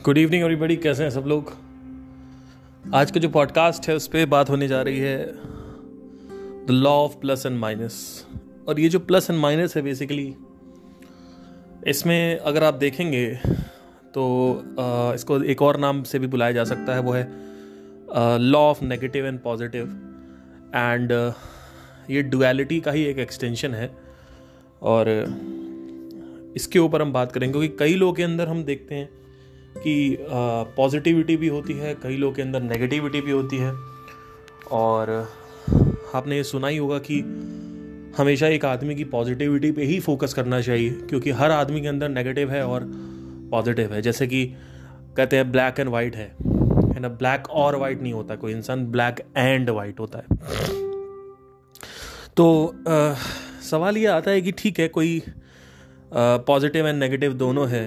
Good evening everybody, कैसे हैं सब लोग। आज का जो पॉडकास्ट है उस पर बात होने जा रही है the law of plus and minus. और ये जो प्लस एंड माइनस है बेसिकली, इसमें अगर आप देखेंगे तो इसको एक और नाम से भी बुलाया जा सकता है, वो है law of negative and positive. And ये डुअलिटी का ही एक एक्सटेंशन है और इसके ऊपर हम बात करेंगे, क्योंकि कई लोगों के अंदर हम देखते हैं कि पॉजिटिविटी भी होती है, कई लोगों के अंदर नेगेटिविटी भी होती है। और आपने ये सुना ही होगा कि हमेशा एक आदमी की पॉजिटिविटी पे ही फोकस करना चाहिए, क्योंकि हर आदमी के अंदर नेगेटिव है और पॉजिटिव है। जैसे कि कहते हैं ब्लैक एंड वाइट है ना, ब्लैक और वाइट नहीं होता, कोई इंसान ब्लैक एंड वाइट होता है। तो सवाल ये आता है कि ठीक है, कोई पॉजिटिव एंड नेगेटिव दोनों है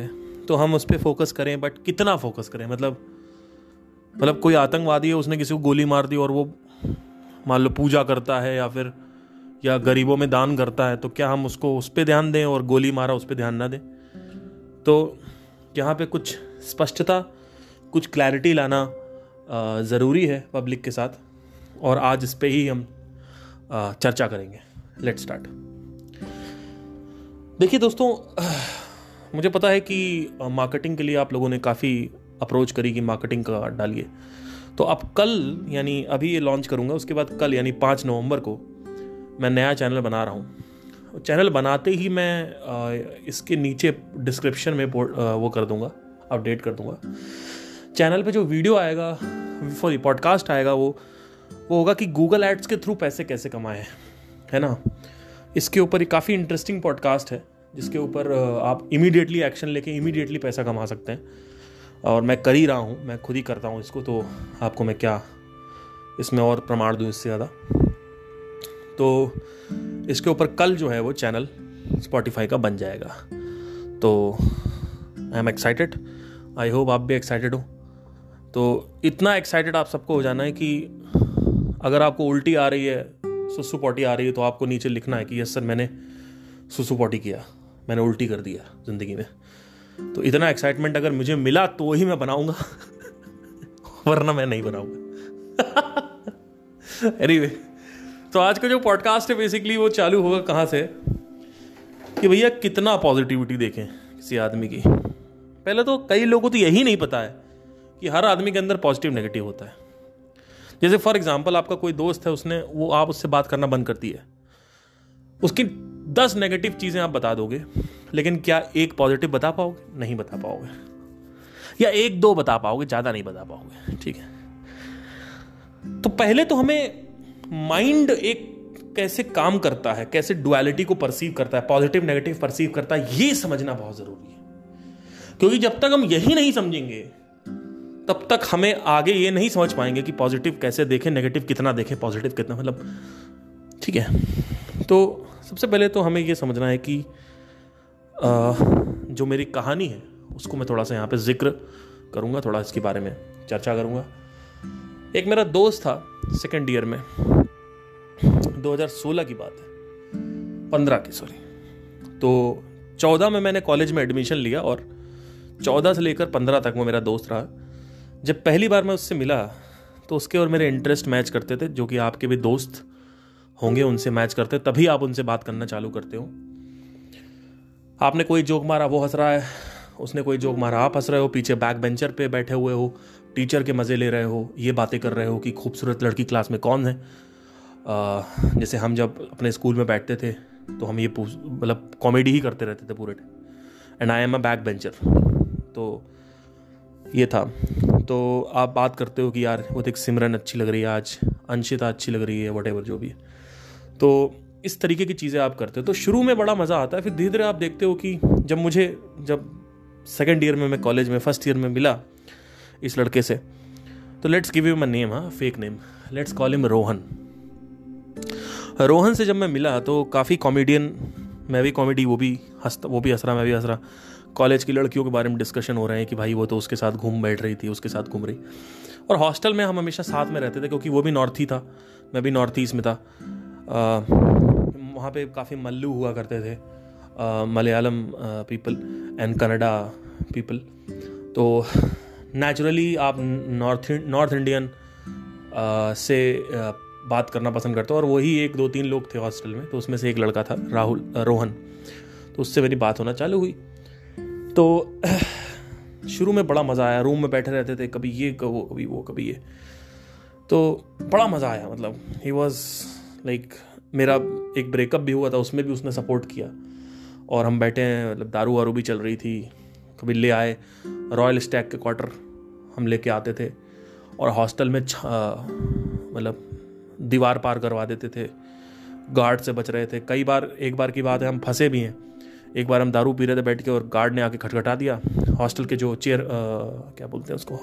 तो हम उस पर फोकस करें, बट कितना फोकस करें। मतलब कोई आतंकवादी है, उसने किसी को गोली मार दी और वो मान लो पूजा करता है या गरीबों में दान करता है, तो क्या हम उसको उस पर ध्यान दें और गोली मारा उस पर ध्यान ना दें? तो यहाँ पे कुछ स्पष्टता, कुछ क्लैरिटी लाना ज़रूरी है पब्लिक के साथ, और आज इस पे ही हम चर्चा करेंगे। Let's start. देखिए दोस्तों, मुझे पता है कि मार्केटिंग के लिए आप लोगों ने काफ़ी अप्रोच करी कि मार्केटिंग का डालिए। तो अब कल, यानी अभी ये लॉन्च करूँगा, उसके बाद कल यानी 5 नवंबर को मैं नया चैनल बना रहा हूँ। चैनल बनाते ही मैं इसके नीचे डिस्क्रिप्शन में वो कर दूँगा, अपडेट कर दूँगा। चैनल पे जो वीडियो आएगा, सॉरी पॉडकास्ट आएगा, वो होगा कि गूगल एड्स के थ्रू पैसे कैसे कमाएं, है ना। इसके ऊपर काफ़ी इंटरेस्टिंग पॉडकास्ट है, जिसके ऊपर आप इमीडिएटली एक्शन लेके इमीडिएटली पैसा कमा सकते हैं। और मैं कर ही रहा हूँ, मैं खुद ही करता हूँ इसको, तो आपको मैं क्या इसमें और प्रमाण दूँ इससे ज़्यादा। तो इसके ऊपर कल जो है वो चैनल स्पॉटिफाई का बन जाएगा। तो I am excited, I hope आप भी एक्साइटेड हो। तो इतना एक्साइटेड आप सबको हो जाना है कि अगर आपको उल्टी आ रही है, सुसु पॉटी आ रही है, तो आपको नीचे लिखना है कि यस सर, मैंने सुसु पॉटी किया, मैंने उल्टी कर दिया ज़िंदगी में। तो इतना एक्साइटमेंट अगर मुझे मिला तो वही मैं बनाऊंगा वरना मैं नहीं बनाऊंगा। एनीवे, तो आज का जो पॉडकास्ट है बेसिकली वो चालू होगा कहाँ से कि भैया कितना पॉजिटिविटी देखें किसी आदमी की। पहले तो कई लोगों को तो यही नहीं पता है कि हर आदमी के अंदर पॉजिटिव नेगेटिव होता है। जैसे फॉर एग्जाम्पल, आपका कोई दोस्त है, आप उससे बात करना बंद कर दी है, उसकी 10 नेगेटिव चीज़ें आप बता दोगे, लेकिन क्या एक पॉजिटिव बता पाओगे? नहीं बता पाओगे, या 1-2 बता पाओगे, ज़्यादा नहीं बता पाओगे। ठीक है, तो पहले तो हमें माइंड एक कैसे काम करता है, कैसे डुअलिटी को परसीव करता है, पॉजिटिव नेगेटिव परसीव करता है, ये समझना बहुत ज़रूरी है। क्योंकि जब तक हम यही नहीं समझेंगे तब तक हमें आगे ये नहीं समझ पाएंगे कि पॉजिटिव कैसे देखें, नेगेटिव कितना देखें, पॉजिटिव कितना, मतलब ठीक है। तो सबसे पहले तो हमें ये समझना है कि जो मेरी कहानी है उसको मैं थोड़ा सा यहाँ पे जिक्र करूँगा, थोड़ा इसके बारे में चर्चा करूँगा। एक मेरा दोस्त था सेकेंड ईयर में, 2016 की बात है, 15 की सॉरी। तो 14 में मैंने कॉलेज में एडमिशन लिया और 14 से लेकर 15 तक वो मेरा दोस्त रहा। जब पहली बार मैं उससे मिला तो उसके और मेरे इंटरेस्ट मैच करते थे, जो कि आपके भी दोस्त होंगे उनसे मैच करते, तभी आप उनसे बात करना चालू करते हो। आपने कोई जोक मारा, वो हंस रहा है, उसने कोई जोक मारा, आप हंस रहे हो, पीछे बैक बेंचर पे बैठे हुए हो, टीचर के मज़े ले रहे हो, ये बातें कर रहे हो कि खूबसूरत लड़की क्लास में कौन है। जैसे हम जब अपने स्कूल में बैठते थे तो हम ये मतलब कॉमेडी ही करते रहते थे पूरे time, and I am a back bencher. तो ये था। तो आप बात करते हो कि यार वो देख, सिमरन अच्छी लग रही है आज, अंशिता अच्छी लग रही है, वटेवर जो भी है। तो इस तरीके की चीज़ें आप करते हो, तो शुरू में बड़ा मज़ा आता है। फिर धीरे धीरे आप देखते हो कि जब सेकेंड ईयर में मैं कॉलेज में फर्स्ट ईयर में मिला इस लड़के से, तो let's give him a name, हाँ fake name, let's call him Rohan. Rohan से जब मैं मिला तो काफ़ी कॉमेडियन, मैं भी कॉमेडी, वो भी हंस रहा, मैं भी हंस रहा। कॉलेज की लड़कियों के बारे में डिस्कशन हो रहे हैं कि भाई वो तो उसके साथ घूम बैठ रही थी, उसके साथ घूम रही। और हॉस्टल में हम हमेशा साथ में रहते थे, क्योंकि वो भी नॉर्थ ही था, मैं भी नॉर्थ ईस्ट में था। वहाँ पे काफ़ी मल्लू हुआ करते थे, Malayalam people and Kannada people. तो नेचुरली आप नॉर्थ इंडियन से बात करना पसंद करते हो, और वही 1 2 3 लोग थे हॉस्टल में, तो उसमें से एक लड़का था रोहन, तो उससे मेरी बात होना चालू हुई। तो शुरू में बड़ा मज़ा आया, रूम में बैठे रहते थे, कभी ये कहो कभी वो कभी ये, तो बड़ा मज़ा आया। मतलब ही वॉज लाइक, मेरा एक ब्रेकअप भी हुआ था, उसमें भी उसने सपोर्ट किया, और हम बैठे हैं, मतलब दारू वारू भी चल रही थी, कभी ले आए रॉयल स्टैग के क्वार्टर हम लेके आते थे, और हॉस्टल में मतलब दीवार पार करवा देते थे, गार्ड से बच रहे थे। कई बार, एक बार की बात है, हम फंसे भी हैं। एक बार हम दारू पी रहे थे बैठ के, और गार्ड ने आके खटखटा दिया। हॉस्टल के जो चेयर क्या बोलते हैं उसको,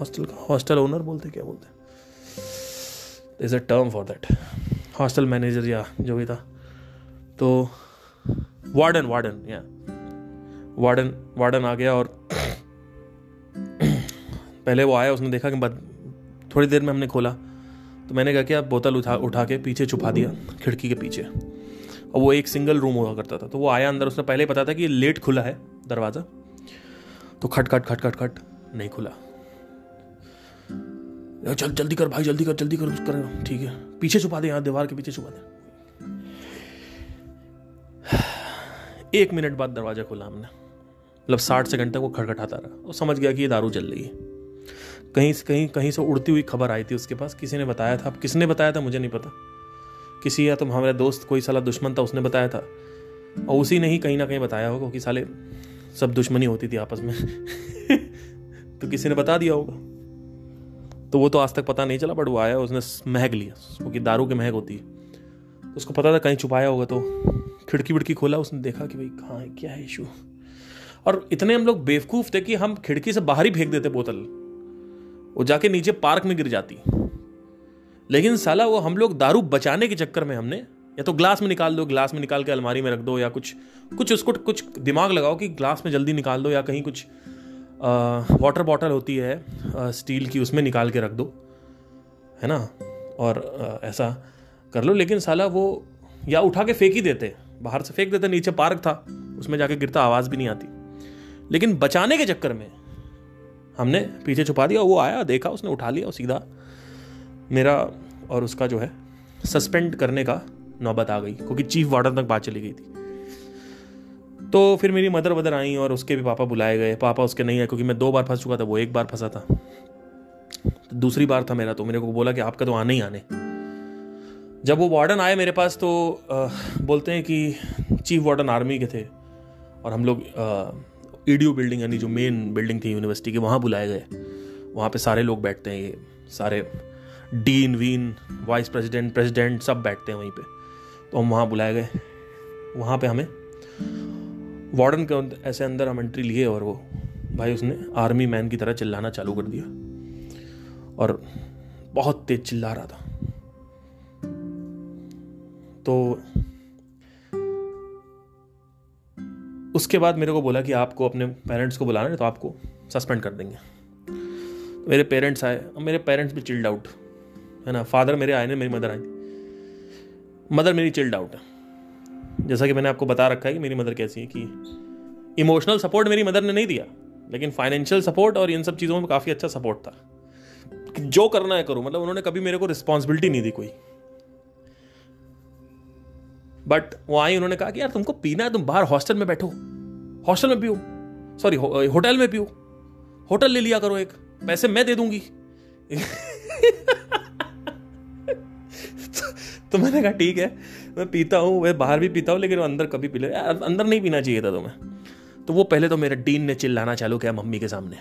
हॉस्टल ओनर बोलते, क्या बोलते हैं, is a term for that, hostel manager या जो भी था, तो वार्डन आ गया। और पहले वो आया, उसने देखा कि थोड़ी देर में हमने खोला, तो मैंने कहा कि आप बोतल उठा के पीछे छुपा दिया, खिड़की के पीछे, और वो एक सिंगल रूम हुआ करता था। तो वो आया अंदर, उसने पहले ही पता था कि ये लेट खुला है दरवाज़ा, तो खट खट खट खट खट नहीं खुला। चल जल्दी कर भाई, जल्दी कर, ठीक है, पीछे छुपा दे, यहाँ दीवार के पीछे छुपा दे। 1 मिनट बाद दरवाजा खोला हमने, मतलब 60 सेकंड तक वो खटखटाता रहा। वो समझ गया कि ये दारू चल रही है। कहीं से उड़ती हुई खबर आई थी उसके पास, किसी ने बताया था। अब किसने बताया था मुझे नहीं पता, किसी या तो हमारे दोस्त, कोई साला दुश्मन था, उसने बताया था, और उसी ने ही कहीं ना कहीं बताया होगा, क्योंकि साले सब दुश्मनी होती थी आपस में तो किसी ने बता दिया होगा। तो वो तो आज तक पता नहीं चला, बट वो आया, उसने महक लिया, क्योंकि दारू की महक होती है, तो उसको पता था कहीं छुपाया होगा। तो खिड़की विड़की खोला, उसने देखा कि भाई कहाँ है, क्या है इशू। और इतने हम लोग बेवकूफ़ थे कि हम खिड़की से बाहर ही फेंक देते बोतल, वो जाके नीचे पार्क में गिर जाती। लेकिन साला वो हम लोग दारू बचाने के चक्कर में हमने, या तो ग्लास में निकाल दो, ग्लास में निकाल के अलमारी में रख दो, या कुछ उसको कुछ दिमाग लगाओ कि ग्लास में जल्दी निकाल दो, या कहीं कुछ वाटर बॉटल होती है स्टील की, उसमें निकाल के रख दो, है ना, और ऐसा कर लो। लेकिन साला वो या उठा के फेंक ही देते, बाहर से फेंक देते, नीचे पार्क था, उसमें जाके गिरता, आवाज़ भी नहीं आती। लेकिन बचाने के चक्कर में हमने पीछे छुपा दिया। वो आया, देखा, उसने उठा लिया, और सीधा मेरा और उसका जो है सस्पेंड करने का नौबत आ गई, क्योंकि चीफ वार्डन तक बात चली गई थी। तो फिर मेरी मदर आई, और उसके भी पापा बुलाए गए। पापा उसके नहीं आए, क्योंकि मैं 2 बार फंस चुका था, वो 1 बार फंसा था, तो दूसरी बार था मेरा। तो मेरे को बोला कि आपका तो आने ही आने। जब वो वार्डन आए मेरे पास, तो बोलते हैं कि चीफ वार्डन आर्मी के थे, और हम लोग ईडीयू बिल्डिंग, यानी जो मेन बिल्डिंग थी यूनिवर्सिटी की, वहाँ बुलाए गए। वहाँ पे सारे लोग बैठते हैं, ये सारे डीन वीन, वाइस प्रेसिडेंट सब बैठते हैं वहीं पे। तो हम वहाँ बुलाए गए। वहाँ पे हमें वार्डन के ऐसे अंदर हम एंट्री लिए, और वो भाई उसने आर्मी मैन की तरह चिल्लाना चालू कर दिया, और बहुत तेज चिल्ला रहा था। तो उसके बाद मेरे को बोला कि आपको अपने पेरेंट्स को बुलाना है, तो आपको सस्पेंड कर देंगे। तो मेरे पेरेंट्स आए, और मेरे पेरेंट्स भी चिल्ड आउट, है ना। फादर मेरे आए नहीं, मेरी मदर आई। मदर मेरी चिल्ड आउट है। जैसा कि मैंने आपको बता रखा है कि मेरी मदर कैसी है, कि इमोशनल सपोर्ट मेरी मदर ने नहीं दिया, लेकिन फाइनेंशियल सपोर्ट और इन सब चीज़ों में काफ़ी अच्छा सपोर्ट था कि जो करना है करो। मतलब उन्होंने कभी मेरे को रिस्पॉन्सिबिलिटी नहीं दी कोई। बट वो आई, उन्होंने कहा कि यार तुमको पीना है, तुम बाहर हॉस्टल में बैठो, हॉस्टल में पियो, सॉरी होटल में पियो, होटल ले लिया करो, एक पैसे मैं दे दूंगी तो मैंने कहा ठीक है, मैं पीता हूँ, मैं बाहर भी पीता हूँ, लेकिन अंदर कभी पी ले। यार अंदर नहीं पीना चाहिए था तुम्हें। तो वो पहले तो मेरे डीन ने चिल्लाना चालू किया मम्मी के सामने,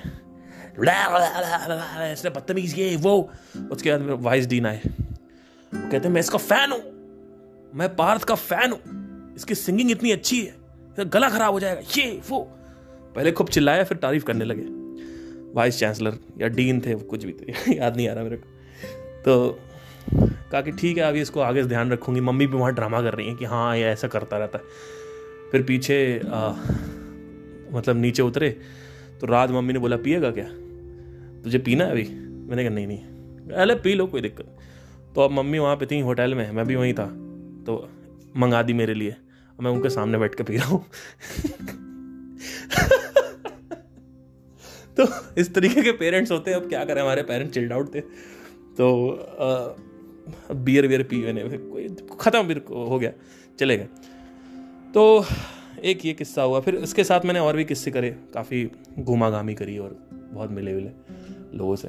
ऐसे बदतमीज ये वो। उसके बाद मेरे वाइस डीन आए, वो कहते हैं मैं इसका फैन हूँ, मैं पार्थ का फैन हूँ, इसकी सिंगिंग इतनी अच्छी है, गला खराब हो जाएगा, ये वो। पहले खूब चिल्लाया, फिर तारीफ करने लगे। वाइस चांसलर या डीन थे, कुछ भी थे, याद नहीं आ रहा मेरे को। तो कहा कि ठीक है, अभी इसको आगे से ध्यान रखूंगी। मम्मी भी वहाँ ड्रामा कर रही हैं कि हाँ ये ऐसा करता रहता है। फिर पीछे मतलब नीचे उतरे, तो रात मम्मी ने बोला पिएगा क्या, तुझे पीना है अभी? मैंने कहा नहीं नहीं, अरे पी लो, कोई दिक्कत। तो अब मम्मी वहाँ पे थी होटल में, मैं भी वहीं था, तो मंगा दी मेरे लिए, मैं उनके सामने बैठ के पी रहा हूँ तो तो इस तरीके के पेरेंट्स होते हैं। अब क्या करें, हमारे पेरेंट्स चिल्ड आउट थे, तो बियर पी मैंने, कोई ख़त्म, फिर हो गया, चले गए। तो एक ये किस्सा हुआ। फिर इसके साथ मैंने और भी किस्से करे, काफ़ी घूमा घामी करी और बहुत मिले विले लोगों से।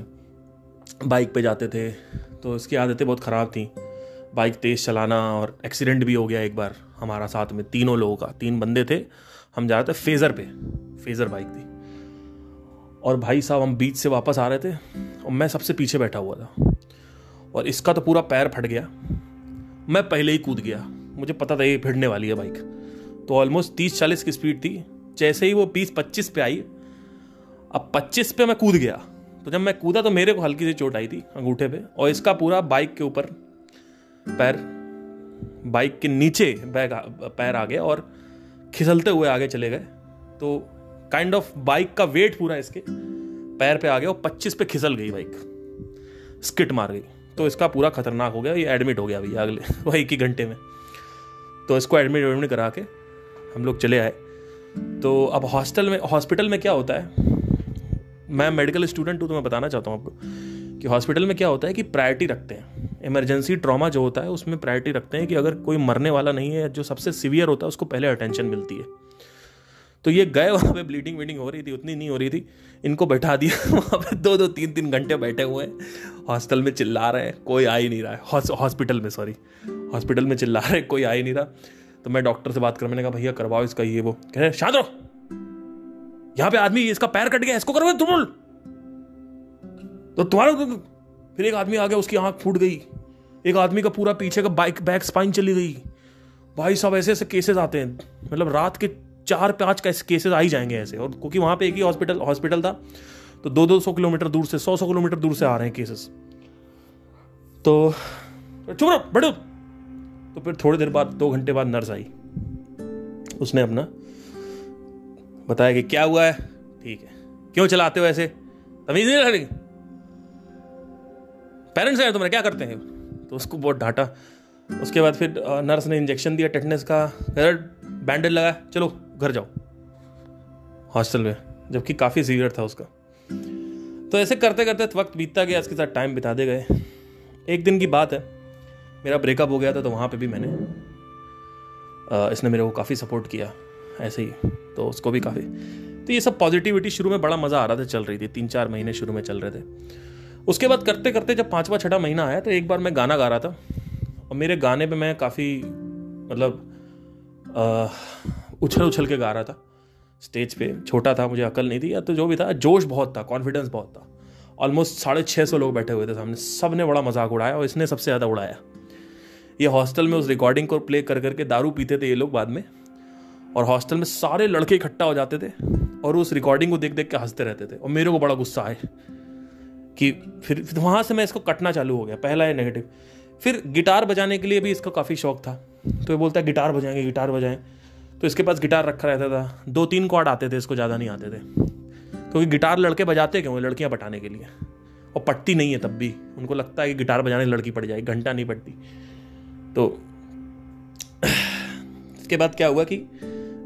बाइक पे जाते थे तो इसकी आदतें बहुत ख़राब थी, बाइक तेज़ चलाना, और एक्सीडेंट भी हो गया एक बार हमारा साथ में, तीनों लोगों का। 3 बंदे थे, हम जा रहे थे फेज़र पे, फेज़र बाइक थी, और भाई साहब हम बीच से वापस आ रहे थे और मैं सबसे पीछे बैठा हुआ था, और इसका तो पूरा पैर फट गया। मैं पहले ही कूद गया, मुझे पता था ये भिड़ने वाली है बाइक। तो ऑलमोस्ट 30-40 की स्पीड थी, जैसे ही वो 20-25 पे आई, अब 25 पे मैं कूद गया। तो जब मैं कूदा तो मेरे को हल्की सी चोट आई थी अंगूठे पे, और इसका पूरा बाइक के ऊपर पैर, बाइक के नीचे पैर आ गया और खिसलते हुए आगे चले गए। तो काइंड ऑफ बाइक का वेट पूरा इसके पैर पे आ गया और 25 पे खिसल गई बाइक, स्किट मार गई। तो इसका पूरा खतरनाक हो गया, ये एडमिट हो गया भैया अगले वही 1 ही घंटे में। तो इसको एडमिट करा के हम लोग चले आए। तो अब हॉस्पिटल में क्या होता है, मैं मेडिकल स्टूडेंट हूँ तो मैं बताना चाहता हूँ आपको कि हॉस्पिटल में क्या होता है कि प्रायोरिटी रखते हैं। इमरजेंसी ट्रॉमा जो होता है उसमें प्रायोरिटी रखते हैं कि अगर कोई मरने वाला नहीं है, जो सबसे सीवियर होता है उसको पहले अटेंशन मिलती है। तो ये गए वहाँ पे, ब्लीडिंग वीडिंग हो रही थी, उतनी नहीं हो रही थी, इनको बैठा दिया वहाँ पे, 2-2 3-3 घंटे बैठे हुए हैं हॉस्टल में, चिल्ला रहे हैं, कोई आ ही नहीं रहा है। हॉस्पिटल में चिल्ला रहे हैं, कोई आ ही नहीं रहा। तो मैं डॉक्टर से बात कर, मैंने कहा भैया करवाओ इसका ये वो, कह रहे शांत रहो, यहाँ पे आदमी इसका पैर कट गया, इसको करवाओ तुम। तो तुम्हारा फिर एक आदमी आ गया, उसकी आंख फूट गई, एक आदमी का पूरा पीछे का बैक स्पाइन चली गई। भाई साहब ऐसे ऐसे केसेस आते हैं, मतलब रात के 4-5 केसेस आ ही जाएंगे ऐसे। और क्योंकि वहां पे एक ही हॉस्पिटल था, तो 200 किलोमीटर दूर से, 100 किलोमीटर दूर से आ रहे हैं केसेस। तो चुप रहो, बैठो। तो फिर थोड़ी देर बाद, 2 घंटे बाद नर्स आई, उसने अपना बताया कि क्या हुआ है, ठीक है, क्यों चलाते हो ऐसे, तमीज नहीं रही, पेरेंट्स हैं तुम्हारे, क्या करते हैं। तो उसको बहुत डांटा। उसके बाद फिर नर्स ने इंजेक्शन दिया टेटनस का, बैंडेज लगा, चलो घर जाओ हॉस्टल में, जबकि काफ़ी सीवियर था उसका। तो ऐसे करते करते वक्त बीतता गया, इसके साथ टाइम बिताते गए। एक दिन की बात है, मेरा ब्रेकअप हो गया था, तो वहाँ पे भी मैंने इसने मेरे को काफ़ी सपोर्ट किया ऐसे ही, तो उसको भी काफ़ी। तो ये सब पॉजिटिविटी शुरू में बड़ा मज़ा आ रहा था, चल रही थी, 3-4 महीने शुरू में चल रहे थे। उसके बाद करते करते जब 5वां-6वां महीना आया, तो एक बार मैं गाना गा रहा था, और मेरे गाने पे मैं काफ़ी मतलब उछल के गा रहा था स्टेज पे। छोटा था, मुझे अकल नहीं थी, या तो जो भी था, जोश बहुत था, कॉन्फिडेंस बहुत था। ऑलमोस्ट 650 लोग बैठे हुए थे सामने, सब ने बड़ा मजाक उड़ाया, और इसने सबसे ज़्यादा उड़ाया। ये हॉस्टल में उस रिकॉर्डिंग को प्ले कर करके दारू पीते थे ये लोग बाद में, और हॉस्टल में सारे लड़के इकट्ठा हो जाते थे और उस रिकॉर्डिंग को देख देख के हंसते रहते थे। और मेरे को बड़ा गुस्सा आए कि फिर वहाँ से मैं इसको कटना चालू हो गया। पहला है नेगेटिव। फिर गिटार बजाने के लिए भी इसको काफ़ी शौक था, तो ये बोलता है गिटार बजाएं। तो इसके पास गिटार रखा रहता था, 2-3 कॉर्ड आते थे, इसको ज़्यादा नहीं आते थे, क्योंकि गिटार लड़के बजाते क्यों, लड़कियां पटाने के लिए, और पटती नहीं है। तब भी उनको लगता है कि गिटार बजाने लड़की पड़ जाएगी, घंटा नहीं पड़ती। तो इसके बाद क्या हुआ कि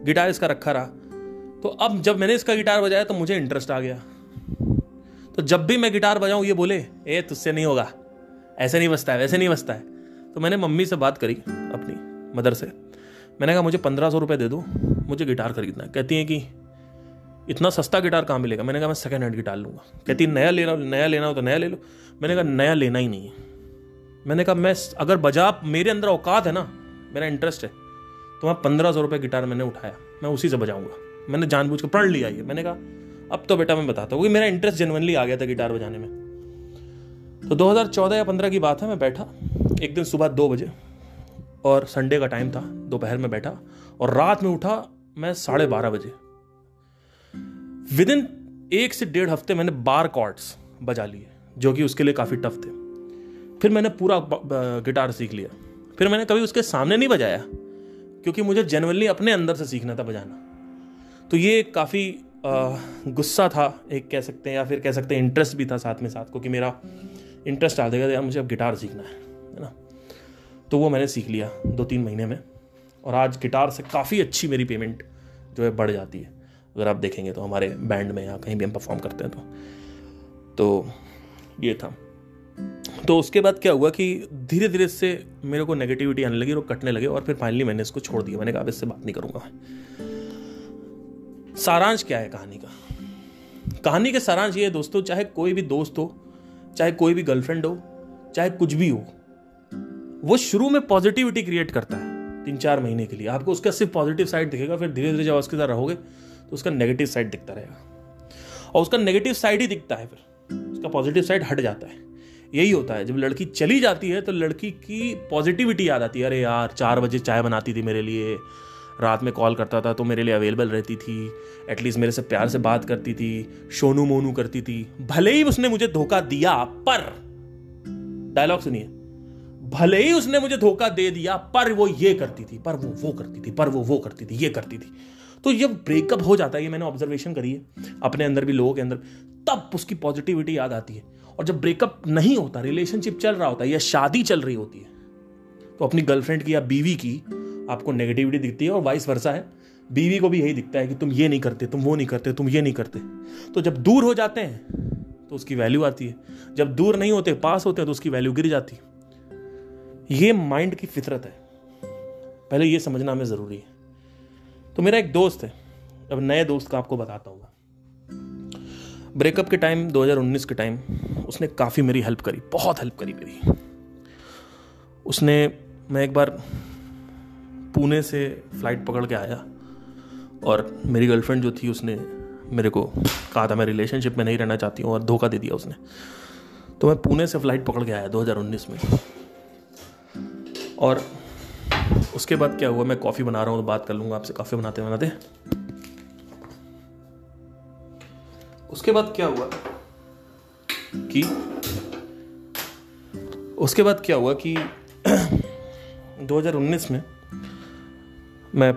गिटार इसका रखा रहा। तो अब जब मैंने इसका गिटार बजाया तो मुझे इंटरेस्ट आ गया। तो जब भी मैं गिटार बजाऊं ये बोले, ए तुझसे नहीं होगा, ऐसे नहीं बजता है, वैसे नहीं बजता है। तो मैंने मम्मी से बात करी, अपनी मदर से, मैंने कहा मुझे 1500 रुपये दे दो, मुझे गिटार खरीदना है। कहती है कि इतना सस्ता गिटार कहाँ मिलेगा। मैंने कहा मैं सेकंड हैंड गिटार लूँगा। कहती नया लेना हो तो नया ले लो। मैंने कहा नया लेना ही नहीं है। मैंने कहा मैं अगर बजा, मेरे अंदर औकात है ना, मेरा इंटरेस्ट है, तो मैं 1500 रुपये गिटार मैंने उठाया, मैं उसी से बजाऊँगा। मैंने जानबूझ कर पढ़ लिया ये। मैंने कहा अब तो बेटा मैं बताता हूँ, क्योंकि मेरा इंटरेस्ट जेन्युइनली आ गया था गिटार बजाने में। तो 2014 या 15 की बात है, मैं बैठा एक दिन सुबह 2 बजे, और संडे का टाइम था, दोपहर में बैठा, और रात में उठा मैं 12:30 बजे। विदिन 1 से 1.5 हफ्ते मैंने बार कॉर्ड्स बजा लिए, जो कि उसके लिए काफ़ी टफ थे। फिर मैंने पूरा गिटार सीख लिया। फिर मैंने कभी उसके सामने नहीं बजाया, क्योंकि मुझे जेन्युइनली अपने अंदर से सीखना था बजाना। तो ये काफ़ी गुस्सा था एक कह सकते हैं, या फिर कह सकते हैं इंटरेस्ट भी था साथ में साथ, क्योंकि मेरा इंटरेस्ट आ जाएगा यार मुझे अब गिटार सीखना है ना। तो वो मैंने सीख लिया 2-3 महीने में, और आज गिटार से काफ़ी अच्छी मेरी पेमेंट जो है बढ़ जाती है। अगर आप देखेंगे तो हमारे बैंड में या कहीं भी हम परफॉर्म करते हैं तो ये था। तो उसके बाद क्या हुआ कि धीरे धीरे से मेरे को नेगेटिविटी आने लगी और कटने लगे, और फिर फाइनली मैंने इसको छोड़ दिया। मैंने कहा अब इससे बात नहीं करूंगा। सारांश क्या है कहानी का? कहानी का सारांश ये है दोस्तों, चाहे कोई भी दोस्त हो, चाहे कोई भी गर्लफ्रेंड हो, चाहे कुछ भी हो, वो शुरू में पॉजिटिविटी क्रिएट करता है 3-4 महीने के लिए। आपको उसका सिर्फ पॉजिटिव साइड दिखेगा, फिर धीरे धीरे जब उसके साथ रहोगे तो उसका नेगेटिव साइड दिखता रहेगा, और उसका नेगेटिव साइड ही दिखता है, फिर उसका पॉजिटिव साइड हट जाता है। यही होता है, जब लड़की चली जाती है तो लड़की की पॉजिटिविटी याद आती है। अरे यार 4 बजे चाय बनाती थी मेरे लिए, रात में कॉल करता था तो मेरे लिए अवेलेबल रहती थी, एटलीस्ट मेरे से प्यार से बात करती थी, शोनू मोनू करती थी। भले ही उसने मुझे धोखा दिया, पर डायलॉग सुनिए, भले ही उसने मुझे धोखा दे दिया, पर वो ये करती थी, पर वो करती थी, पर वो करती थी, ये करती थी। तो जब ब्रेकअप हो जाता है, ये मैंने ऑब्जर्वेशन करी है अपने अंदर भी, लोगों के अंदर, तब उसकी पॉजिटिविटी याद आती है। और जब ब्रेकअप नहीं होता, रिलेशनशिप चल रहा होता है या शादी चल रही होती है, तो अपनी गर्लफ्रेंड की या बीवी की आपको नेगेटिविटी दिखती है, और वाइस वर्सा है, बीवी को भी यही दिखता है कि तुम ये नहीं करते, तुम वो नहीं करते, तुम ये नहीं करते। तो जब दूर हो जाते हैं तो उसकी वैल्यू आती है, जब दूर नहीं होते, पास होते हैं, तो उसकी वैल्यू गिर जाती है। ये माइंड की फितरत है, पहले ये समझना हमें जरूरी है। तो मेरा एक दोस्त है, अब नए दोस्त का आपको बताता हूँ। ब्रेकअप के टाइम 2019 के टाइम उसने काफ़ी मेरी हेल्प करी, बहुत हेल्प करी मेरी। मैं एक बार पुणे से फ्लाइट पकड़ के आया, और मेरी गर्लफ्रेंड जो थी उसने मेरे को कहा था मैं रिलेशनशिप में नहीं रहना चाहती हूँ, और धोखा दे दिया उसने। तो मैं पुणे से फ्लाइट पकड़ के आया 2019 में, और उसके बाद क्या हुआ, मैं कॉफ़ी बना रहा हूँ तो बात कर लूँगा आपसे कॉफ़ी बनाते बनाते। उसके बाद क्या हुआ कि 2019 में मैं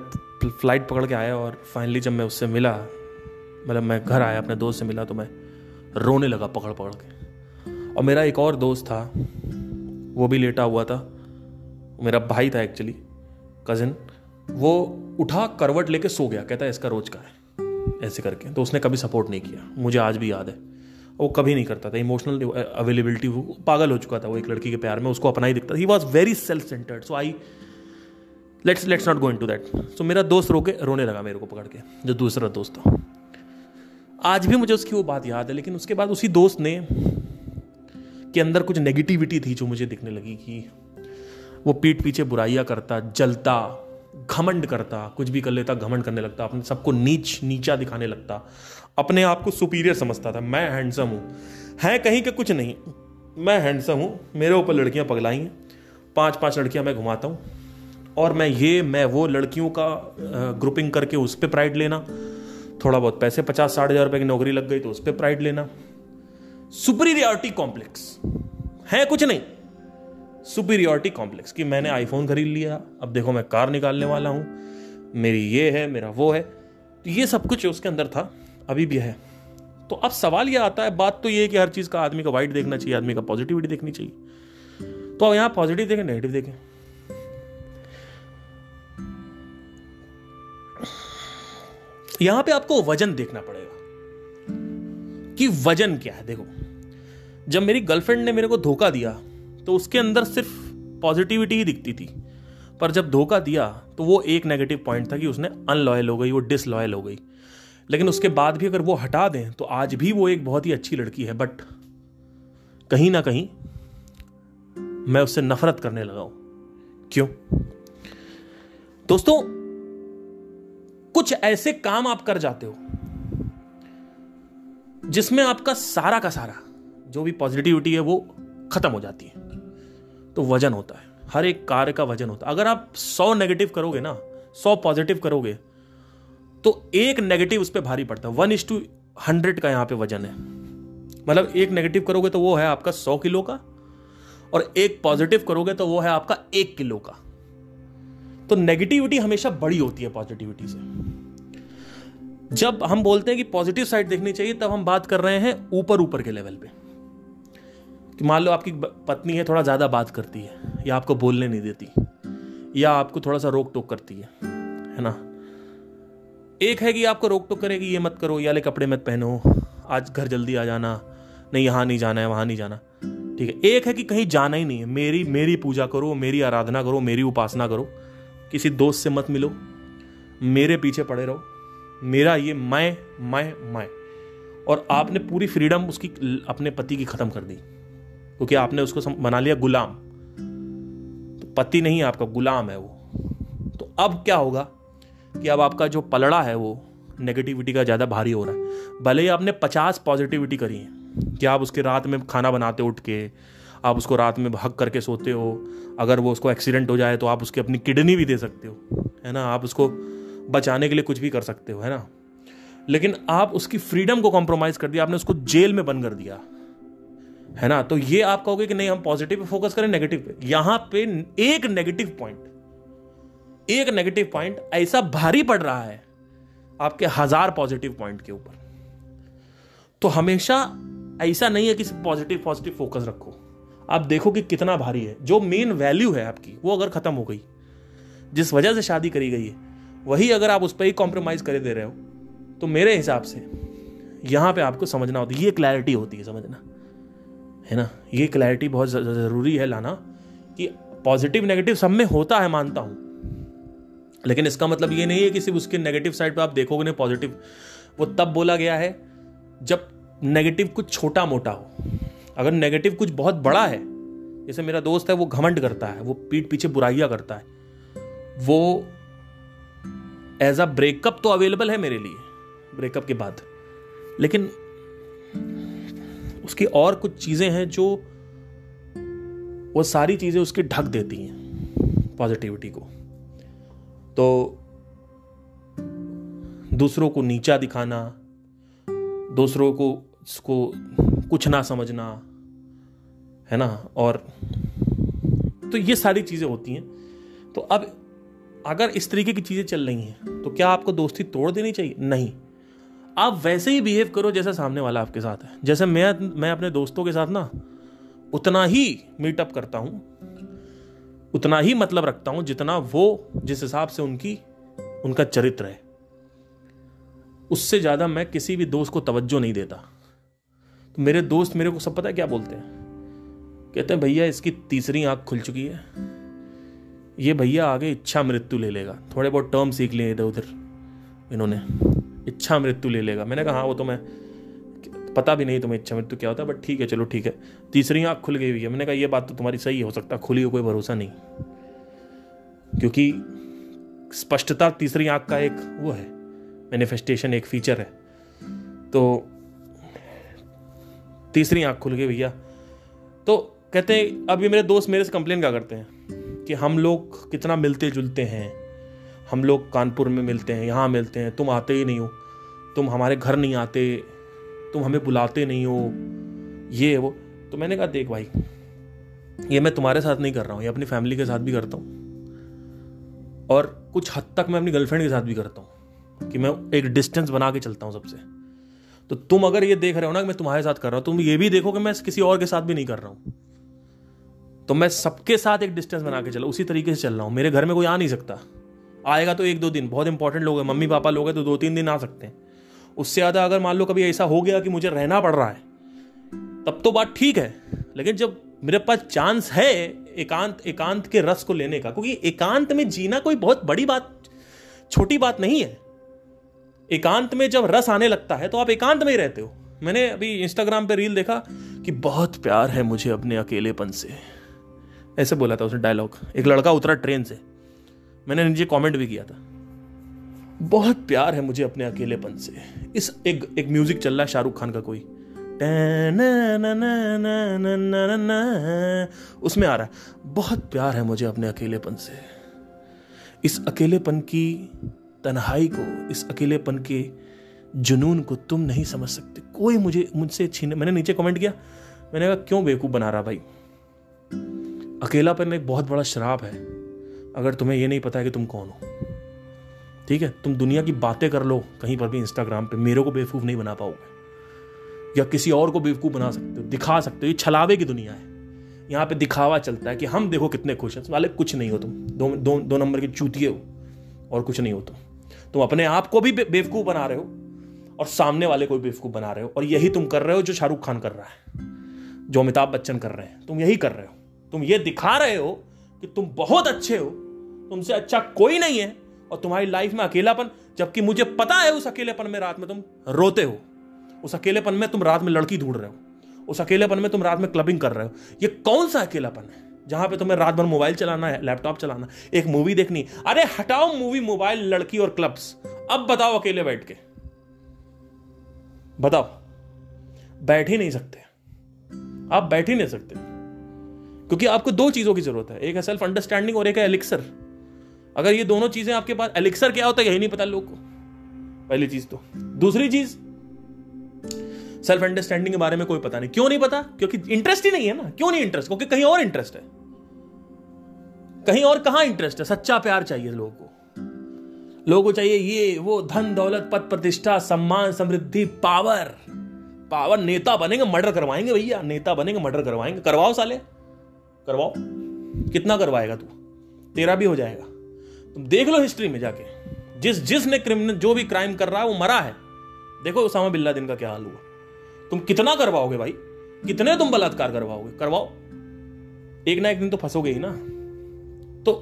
फ्लाइट पकड़ के आया, और फाइनली जब मैं उससे मिला, मतलब मैं घर आया अपने दोस्त से मिला, तो मैं रोने लगा पकड़ पकड़ के। और मेरा एक और दोस्त था, वो भी लेटा हुआ था, मेरा भाई था एक्चुअली, कजिन। वो उठा, करवट लेके सो गया, कहता है इसका रोज का है, ऐसे करके। तो उसने कभी सपोर्ट नहीं किया, मुझे आज भी याद है। वो कभी नहीं करता था इमोशनल अवेलेबिलिटी, वो पागल हो चुका था वो एक लड़की के प्यार में, उसको अपना ही दिखता। He was very self centred, so I let's not go into that. So मेरा दोस्त रोने लगा मेरे को पकड़ के, जो दूसरा दोस्त था। आज भी मुझे उसकी वो बात याद है। लेकिन उसके बाद उसी दोस्त ने के अंदर कुछ नेगेटिविटी थी जो मुझे दिखने लगी, कि वो पीठ पीछे बुराइयां करता, जलता, घमंड करता, कुछ भी कर लेता, घमंड करने लगता, अपने सबको नीचा दिखाने लगता, अपने आप को सुपीरियर समझता था। मैं हैंडसम हूँ, है कहीं के कुछ नहीं, मैं हैंडसम हूँ, मेरे ऊपर लड़कियां पगलाई हैं, 5-5 लड़कियां मैं घुमाता हूँ, और मैं वो लड़कियों का ग्रुपिंग करके उस पर प्राइड लेना, थोड़ा बहुत पैसे 50-60 हज़ार रुपये की नौकरी लग गई तो उस पर प्राइड लेना। सुपीरियरिटी कॉम्प्लेक्स है कुछ नहीं, सुपीरियरिटी कॉम्प्लेक्स, कि मैंने आईफोन खरीद लिया, अब देखो मैं कार निकालने वाला हूं, मेरी ये है, मेरा वो है। तो ये सब कुछ उसके अंदर था, अभी भी है। तो अब सवाल ये आता है, बात तो ये है कि हर चीज का आदमी का वाइट देखना चाहिए, आदमी का पॉजिटिविटी देखनी चाहिए। तो अब यहां पॉजिटिव देखें, नेगेटिव देखें। यहां पे आपको वजन देखना पड़ेगा कि वजन क्या है। देखो, जब मेरी गर्लफ्रेंड ने मेरे को धोखा दिया तो उसके अंदर सिर्फ पॉजिटिविटी ही दिखती थी, पर जब धोखा दिया तो वो एक नेगेटिव पॉइंट था कि उसने अनलॉयल हो गई, वो डिसलॉयल हो गई। लेकिन उसके बाद भी अगर वो हटा दें तो आज भी वो एक बहुत ही अच्छी लड़की है, बट कहीं ना कहीं मैं उससे नफरत करने लगा हूं। क्यों? दोस्तों, कुछ ऐसे काम आप कर जाते हो जिसमें आपका सारा का सारा जो भी पॉजिटिविटी है वो खत्म हो जाती है। तो वजन होता है, हर एक कार्य का वजन होता है। अगर आप 100 नेगेटिव करोगे ना, 100 पॉजिटिव करोगे, तो एक नेगेटिव उस पर भारी पड़ता है। 1:100 का यहां पे वजन है। मतलब एक नेगेटिव करोगे तो वो है आपका 100 किलो का, और एक पॉजिटिव करोगे तो वो है आपका 1 किलो का। तो नेगेटिविटी हमेशा बड़ी होती है पॉजिटिविटी से। जब हम बोलते हैं कि पॉजिटिव साइड देखनी चाहिए, तब हम बात कर रहे हैं ऊपर के लेवल पे। कि मान लो आपकी पत्नी है, थोड़ा ज्यादा बात करती है, या आपको बोलने नहीं देती, या आपको थोड़ा सा रोक टोक करती है ना। एक है कि आपको रोक टोक करेगी, ये मत करो, ये वाले कपड़े मत पहनो, आज घर जल्दी आ जाना, नहीं यहाँ नहीं जाना है, वहाँ नहीं जाना, ठीक है। एक है कि कहीं जाना ही नहीं है, मेरी पूजा करो, मेरी आराधना करो, मेरी उपासना करो, किसी दोस्त से मत मिलो, मेरे पीछे पड़े रहो, मेरा ये मैं। और आपने पूरी फ्रीडम उसकी अपने पति की खत्म कर दी, क्योंकि आपने उसको बना लिया गुलाम। तो पति नहीं आपका, गुलाम है वो। तो अब क्या होगा कि अब आपका जो पलड़ा है वो नेगेटिविटी का ज़्यादा भारी हो रहा है। भले ही आपने 50 पॉजिटिविटी करी है कि आप उसके रात में खाना बनाते उठ के, आप उसको रात में हक करके सोते हो, अगर वो उसको एक्सीडेंट हो जाए तो आप उसकी अपनी किडनी भी दे सकते हो, है ना, आप उसको बचाने के लिए कुछ भी कर सकते हो, है ना। लेकिन आप उसकी फ्रीडम को कॉम्प्रोमाइज़ कर दिया, आपने उसको जेल में बंद कर दिया, है ना। तो ये आप कहोगे कि नहीं हम पॉजिटिव पे फोकस करें नेगेटिव पे। यहां पे एक नेगेटिव पॉइंट ऐसा भारी पड़ रहा है आपके 1000 पॉजिटिव पॉइंट के ऊपर। तो हमेशा ऐसा नहीं है कि पॉजिटिव फोकस रखो, आप देखो कि कितना भारी है। जो मेन वैल्यू है आपकी वो अगर खत्म हो गई, जिस वजह से शादी करी गई है, वही अगर आप उस पर ही कॉम्प्रोमाइज करे दे रहे हो, तो मेरे हिसाब से यहां पे आपको समझना होता है, ये क्लैरिटी होती है, समझना है ना। ये क्लैरिटी बहुत जरूरी है लाना कि पॉजिटिव नेगेटिव सब में होता है, मानता हूं, लेकिन इसका मतलब ये नहीं है कि सिर्फ उसके नेगेटिव साइड पे आप देखोगे नहीं पॉजिटिव। वो तब बोला गया है जब नेगेटिव कुछ छोटा मोटा हो। अगर नेगेटिव कुछ बहुत बड़ा है, जैसे मेरा दोस्त है वो घमंड करता है, वो पीठ पीछे बुराइयां करता है, वो एज अ ब्रेकअप तो अवेलेबल है मेरे लिए, ब्रेकअप के बाद, लेकिन उसकी और कुछ चीजें हैं जो वो सारी चीजें उसकी ढक देती हैं पॉजिटिविटी को। तो दूसरों को नीचा दिखाना, दूसरों को कुछ ना समझना, है ना, और तो ये सारी चीजें होती हैं। तो अब अगर इस तरीके की चीजें चल रही हैं तो क्या आपको दोस्ती तोड़ देनी चाहिए? नहीं, आप वैसे ही बिहेव करो जैसा सामने वाला आपके साथ है। जैसे मैं अपने दोस्तों के साथ ना उतना ही मीटअप करता हूं, उतना ही मतलब रखता हूं जितना वो जिस हिसाब से उनका चरित्र है, उससे ज्यादा मैं किसी भी दोस्त को तवज्जो नहीं देता। तो मेरे दोस्त मेरे को सब पता है क्या बोलते हैं, कहते हैं भैया इसकी तीसरी आंख खुल चुकी है, ये भैया आगे इच्छा मृत्यु ले लेगा। थोड़े बहुत टर्म सीख लिए इधर उधर इन्होंने, इच्छा मृत्यु ले लेगा। मैंने कहा हाँ वो तो मैं पता भी नहीं तुम्हें इच्छा मृत्यु क्या होता है, बट ठीक है, चलो ठीक है, तीसरी आंख खुल गई हुई है। मैंने कहा ये बात तो तुम्हारी सही हो सकता, खुली हो कोई भरोसा नहीं, क्योंकि स्पष्टता तीसरी आंख का एक वो है, मैनिफेस्टेशन, एक फीचर है। तो तीसरी आंख खुल गई भैया। तो कहते हैं, अब ये मेरे दोस्त मेरे से कंप्लेन क्या करते हैं कि हम लोग कितना मिलते जुलते हैं, हम लोग कानपुर में मिलते हैं, यहाँ मिलते हैं, तुम आते ही नहीं हो, तुम हमारे घर नहीं आते, तुम हमें बुलाते नहीं हो, ये वो। तो मैंने कहा देख भाई, ये मैं तुम्हारे साथ नहीं कर रहा हूँ, ये अपनी फैमिली के साथ भी करता हूँ, और कुछ हद तक मैं अपनी गर्लफ्रेंड के साथ भी करता हूँ, कि मैं एक डिस्टेंस बना के चलता हूँ सबसे। तो तुम अगर ये देख रहे हो ना कि मैं तुम्हारे साथ कर रहा हूँ, तुम ये भी देखो कि मैं किसी और के साथ भी नहीं कर रहा हूँ। तो मैं सबके साथ एक डिस्टेंस बना के चला, उसी तरीके से चल रहा हूँ। मेरे घर में कोई आ नहीं सकता, आएगा तो 1-2 दिन, बहुत इंपॉर्टेंट लोग हैं, मम्मी पापा लोग हैं तो 2-3 दिन आ सकते हैं। उससे ज़्यादा अगर मान लो कभी ऐसा हो गया कि मुझे रहना पड़ रहा है, तब तो बात ठीक है। लेकिन जब मेरे पास चांस है एकांत के रस को लेने का, क्योंकि एकांत में जीना कोई बहुत बड़ी बात, छोटी बात नहीं है। एकांत में जब रस आने लगता है तो आप एकांत में ही रहते हो। मैंने अभी इंस्टाग्राम पे रील देखा कि बहुत प्यार है मुझे अपने अकेलेपन से, ऐसे बोला था उसने डायलॉग। एक लड़का उतरा ट्रेन से, मैंने नीचे कमेंट भी किया था, बहुत प्यार है मुझे अपने अकेलेपन से। इस एक म्यूजिक चल रहा है शाहरुख खान का कोई, उसमें आ रहा है बहुत प्यार है मुझे अपने अकेलेपन से। इस अकेलेपन की तन्हाई को, इस अकेलेपन के जुनून को तुम नहीं समझ सकते, कोई मुझसे छीने। मैंने नीचे कमेंट किया, मैंने कहा क्यों बेवकूफ बना रहा भाई, अकेलापन एक बहुत बड़ा श्राप है अगर तुम्हें ये नहीं पता है कि तुम कौन हो। ठीक है, तुम दुनिया की बातें कर लो कहीं पर भी इंस्टाग्राम पे, मेरे को बेवकूफ नहीं बना पाओगे, या किसी और को बेवकूफ बना सकते हो, दिखा सकते हो। ये छलावे की दुनिया है, यहाँ पे दिखावा चलता है कि हम देखो कितने खुश हैं। वाले कुछ नहीं हो तुम, दो नंबर के चूतिए हो और कुछ नहीं हो तुम। तुम अपने आप को भी बेवकूफ बना रहे हो और सामने वाले को भी बेवकूफ बना रहे हो, और यही तुम कर रहे हो जो शाहरुख खान कर रहा है, जो अमिताभ बच्चन कर रहे हैं। तुम यही कर रहे हो, तुम ये दिखा रहे हो कि तुम बहुत अच्छे हो, तुमसे अच्छा कोई नहीं है, और तुम्हारी लाइफ में अकेलापन, जबकि मुझे पता है उस अकेलेपन में रात में तुम रोते हो, उस अकेलेपन में तुम रात में लड़की ढूंढ रहे हो, उस अकेलेपन में तुम रात में क्लबिंग कर रहे हो। ये कौन सा अकेलापन है जहां पे तुम्हें रात भर मोबाइल चलाना है, लैपटॉप चलाना, एक मूवी देखनी? अरे हटाओ मूवी, मोबाइल, लड़की और क्लब्स। अब बताओ अकेले बैठ के बताओ। बैठ ही नहीं सकते आप, बैठ ही नहीं सकते, क्योंकि आपको दो चीजों की जरूरत है, एक है सेल्फ अंडरस्टैंडिंग और एक है एलिक्सर। अगर ये दोनों चीजें आपके पास, एलिक्सर क्या होता है यही नहीं पता लोग को, पहली चीज तो। दूसरी चीज, सेल्फ अंडरस्टैंडिंग के बारे में कोई पता नहीं। क्यों नहीं पता? क्योंकि इंटरेस्ट ही नहीं है ना। क्यों नहीं इंटरेस्ट? क्योंकि कहीं और इंटरेस्ट है, कहीं और। कहां इंटरेस्ट है? सच्चा प्यार चाहिए लोगों को, लोगों को चाहिए ये वो, धन दौलत, पद प्रतिष्ठा, सम्मान, समृद्धि, पावर। पावर, नेता बनेंगे मर्डर करवाएंगे भैया, नेता बनेंगे मर्डर करवाएंगे। करवाओ साले, करवाओ। कितना करवाएगा तू? तेरा भी हो जाएगा। तुम देख लो हिस्ट्री में जाके, जिसने क्रिमिनल, जो भी क्राइम कर रहा है वो मरा है। देखो उसामा बिन लादेन का क्या हाल हुआ। तुम कितना करवाओगे भाई? कितने तुम बलात्कार करवाओगे? करवाओ, एक ना एक दिन तो फंसोगे ही ना। तो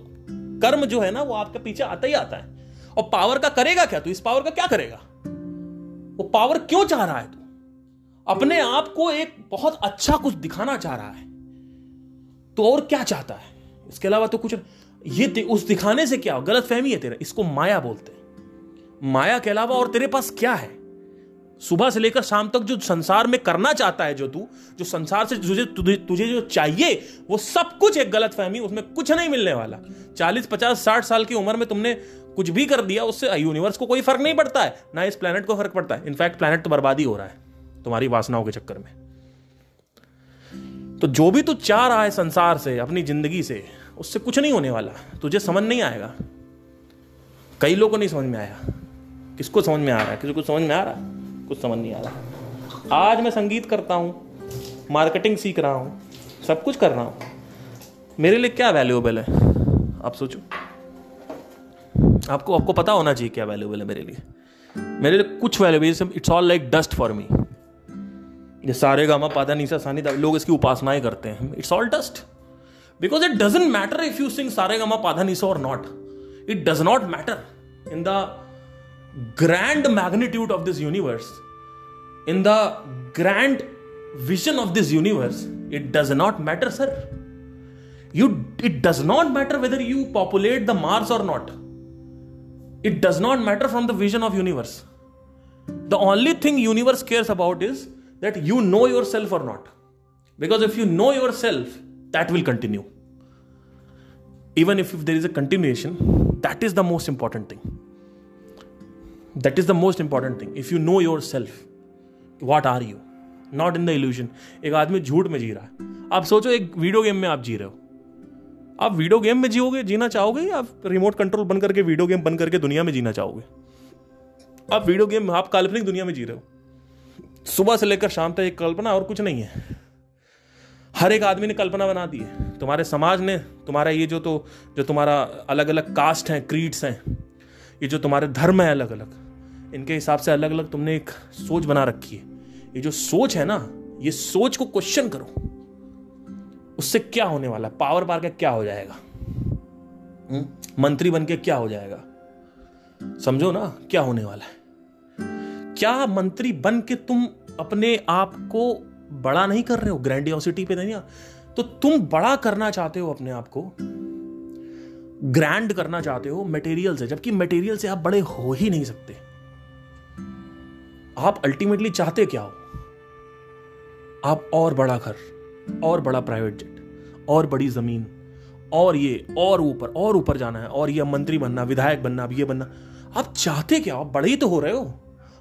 कर्म जो है ना वो आपके पीछे आता ही आता है। और पावर का करेगा क्या? तू इस पावर का क्या करेगा? वो पावर क्यों चाह रहा है? तू अपने आप को एक बहुत अच्छा कुछ दिखाना चाह रहा है, तो और क्या चाहता है इसके अलावा? तो कुछ ये उस दिखाने से क्या गलत फहमी है तेरा, इसको माया बोलते हैं। माया के अलावा और तेरे पास क्या है? सुबह से लेकर शाम तक जो संसार में करना चाहता है, जो संसार से तुझे जो चाहिए, वो सब कुछ एक गलत फहमी, उसमें कुछ नहीं मिलने वाला। 40, 50, 60 साल की उम्र में तुमने कुछ भी कर दिया, उससे यूनिवर्स को कोई फर्क नहीं पड़ता है, ना इस प्लेनेट को फर्क पड़ता है। इनफैक्ट प्लेनेट तो बर्बाद ही हो रहा है तुम्हारी वासनाओं के चक्कर में। तो जो भी तू चाह रहा है संसार से, अपनी जिंदगी से, उससे कुछ नहीं होने वाला। तुझे समझ नहीं आएगा। कई लोगों को नहीं समझ में आया। किसको समझ में आ रहा है? किसी को समझ में आ रहा है? कुछ समझ नहीं आ रहा। आज मैं संगीत करता हूं, मार्केटिंग सीख रहा हूं, सब कुछ कर रहा हूं। मेरे लिए क्या वैल्यूएबल है? आप सोचो। आपको पता होना चाहिए क्या वैल्यूएबल है मेरे लिए। मेरे लिए कुछ valuable, it's all like dust for me. ये सारे गामा पादा नीसा सानी, लोग इसकी उपासनाएं करते हैं। It's all dust, because it doesn't matter if you sing सारे गामा पादा नीसा और not. It does not matter in the grand magnitude of this universe, in the grand vision of this universe. It does not matter, sir. It does not matter whether you populate the Mars or not. It does not matter from the vision of universe. The only thing universe cares about is that you know yourself or not. Because if you know yourself, that will continue. Even if there is a continuation, that is the most important thing. That is the most important thing. If you know yourself, what are you? Not in the illusion. एक आदमी झूठ में जी रहा है। आप सोचो, एक video game में आप जी रहे हो। आप वीडियो गेम में जीना चाहोगे, या आप रिमोट कंट्रोल बंद करके, वीडियो गेम बंद करके दुनिया में जीना चाहोगे? आप वीडियो गेम, आप काल्पनिक दुनिया में जी रहे हो। सुबह से लेकर शाम तक एक कल्पना, और कुछ नहीं है। हर एक आदमी ने कल्पना बना दी है। तुम्हारे समाज ने, तुम्हारा ये जो तुम्हारा अलग अलग कास्ट हैं, क्रीड्स हैं, ये जो तुम्हारे धर्म है अलग अलग, इनके हिसाब से अलग अलग तुमने एक सोच बना रखी है। ये जो सोच है ना, ये सोच को क्वेश्चन करो। उससे क्या होने वाला? पावर पार के क्या हो जाएगा? मंत्री बन के क्या हो जाएगा? समझो ना क्या होने वाला है। क्या मंत्री बन के तुम अपने आप को बड़ा नहीं कर रहे हो? ग्रैंडियोसिटी पे नहीं, तो तुम बड़ा करना चाहते हो अपने आप को, ग्रैंड करना चाहते हो मटेरियल से, जबकि मटेरियल से आप बड़े हो ही नहीं सकते। आप अल्टीमेटली चाहते क्या हो? आप और बड़ा घर, और बड़ा प्राइवेट जेट, और बड़ी जमीन, और ये, और ऊपर जाना है, और ये मंत्री बनना, विधायक बनना, अब ये बनना। आप चाहते क्या? आप बड़े ही तो हो रहे हो।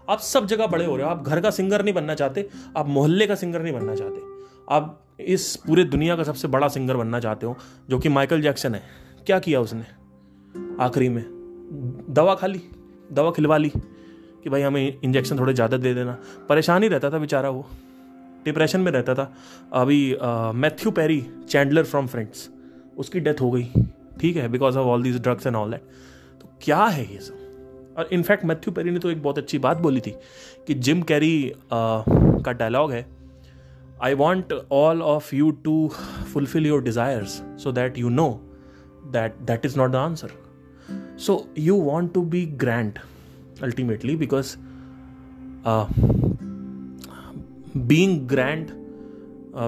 आप सब जगह बड़े हो रहे हो। आप घर का सिंगर नहीं बनना चाहते, आप मोहल्ले का सिंगर नहीं बनना चाहते, आप इस पूरे दुनिया का सबसे बड़ा सिंगर बनना चाहते हो, जो कि माइकल जैक्सन है। क्या किया उसने आखिरी में? दवा खा ली, दवा खिलवा ली कि भाई हमें इंजेक्शन थोड़े ज़्यादा दे देना। परेशान ही रहता था बेचारा, वो डिप्रेशन में रहता था। अभी Matthew Perry, Chandler from friends, उसकी डेथ हो गई, ठीक है, because of all these drugs and all that. तो क्या है ये सब? और इनफैक्ट मैथ्यू पेरी ने तो एक बहुत अच्छी बात बोली थी कि जिम कैरी का डायलॉग है, I want all of you to fulfil your desires so that you know that is not the answer. So you want to be grand ultimately, because being grand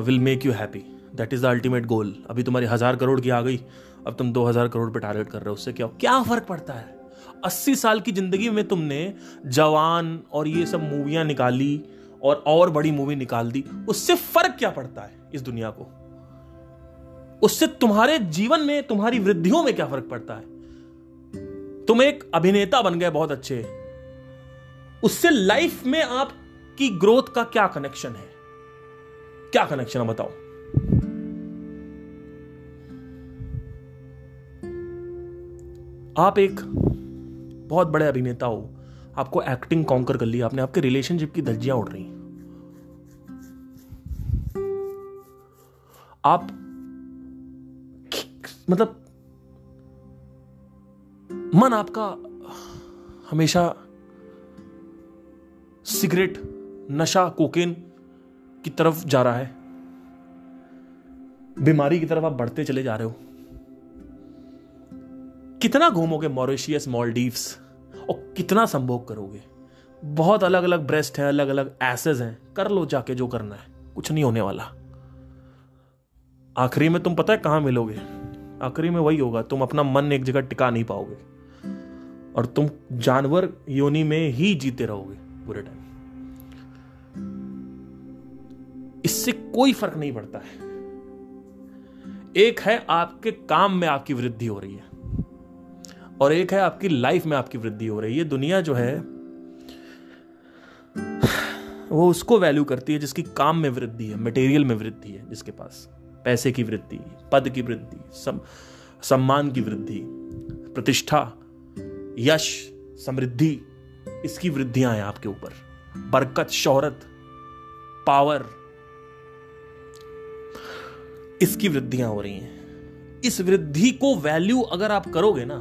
will make you happy. That is the ultimate goal. अभी तुम्हारी 1000 करोड़ की आ गई, अब तुम 2000 करोड़ पे target कर रहे हो, उससे क्या फर्क पड़ता है? 80 साल की जिंदगी में तुमने जवान और ये सब मूवियां निकाली और बड़ी मूवी निकाल दी, उससे फर्क क्या पड़ता है इस दुनिया को? उससे तुम्हारे जीवन में, तुम्हारी वृद्धियों में क्या फर्क पड़ता है? तुम एक अभिनेता बन गए बहुत अच्छे, उससे लाइफ में आपकी ग्रोथ का क्या कनेक्शन है? क्या कनेक्शन है बताओ? आप एक बहुत बड़े अभिनेता हो, आपको एक्टिंग कॉन्कर कर लिया आपने, आपके रिलेशनशिप की धज्जियां उड़ रही, आप मतलब मन आपका हमेशा सिगरेट, नशा, कोकेन की तरफ जा रहा है, बीमारी की तरफ आप बढ़ते चले जा रहे हो. कितना घूमोगे मॉरिशियस, मालदीव्स, और कितना संभोग करोगे? बहुत अलग अलग ब्रेस्ट है, अलग अलग एसेस हैं, कर लो जाके जो करना है, कुछ नहीं होने वाला. आखिरी में तुम पता है कहां मिलोगे? आखिरी में वही होगा, तुम अपना मन एक जगह टिका नहीं पाओगे और तुम जानवर योनि में ही जीते रहोगे पूरे टाइम. इससे कोई फर्क नहीं पड़ता है. एक है आपके काम में आपकी वृद्धि हो रही है और एक है आपकी लाइफ में आपकी वृद्धि हो रही है. दुनिया जो है वो उसको वैल्यू करती है जिसकी काम में वृद्धि है, मटेरियल में वृद्धि है, जिसके पास पैसे की वृद्धि, पद की वृद्धि, सम्मान की वृद्धि, प्रतिष्ठा, यश, समृद्धि, इसकी वृद्धियां हैं आपके ऊपर. बरकत, शोहरत, पावर, इसकी वृद्धियां हो रही हैं. इस वृद्धि को वैल्यू अगर आप करोगे ना,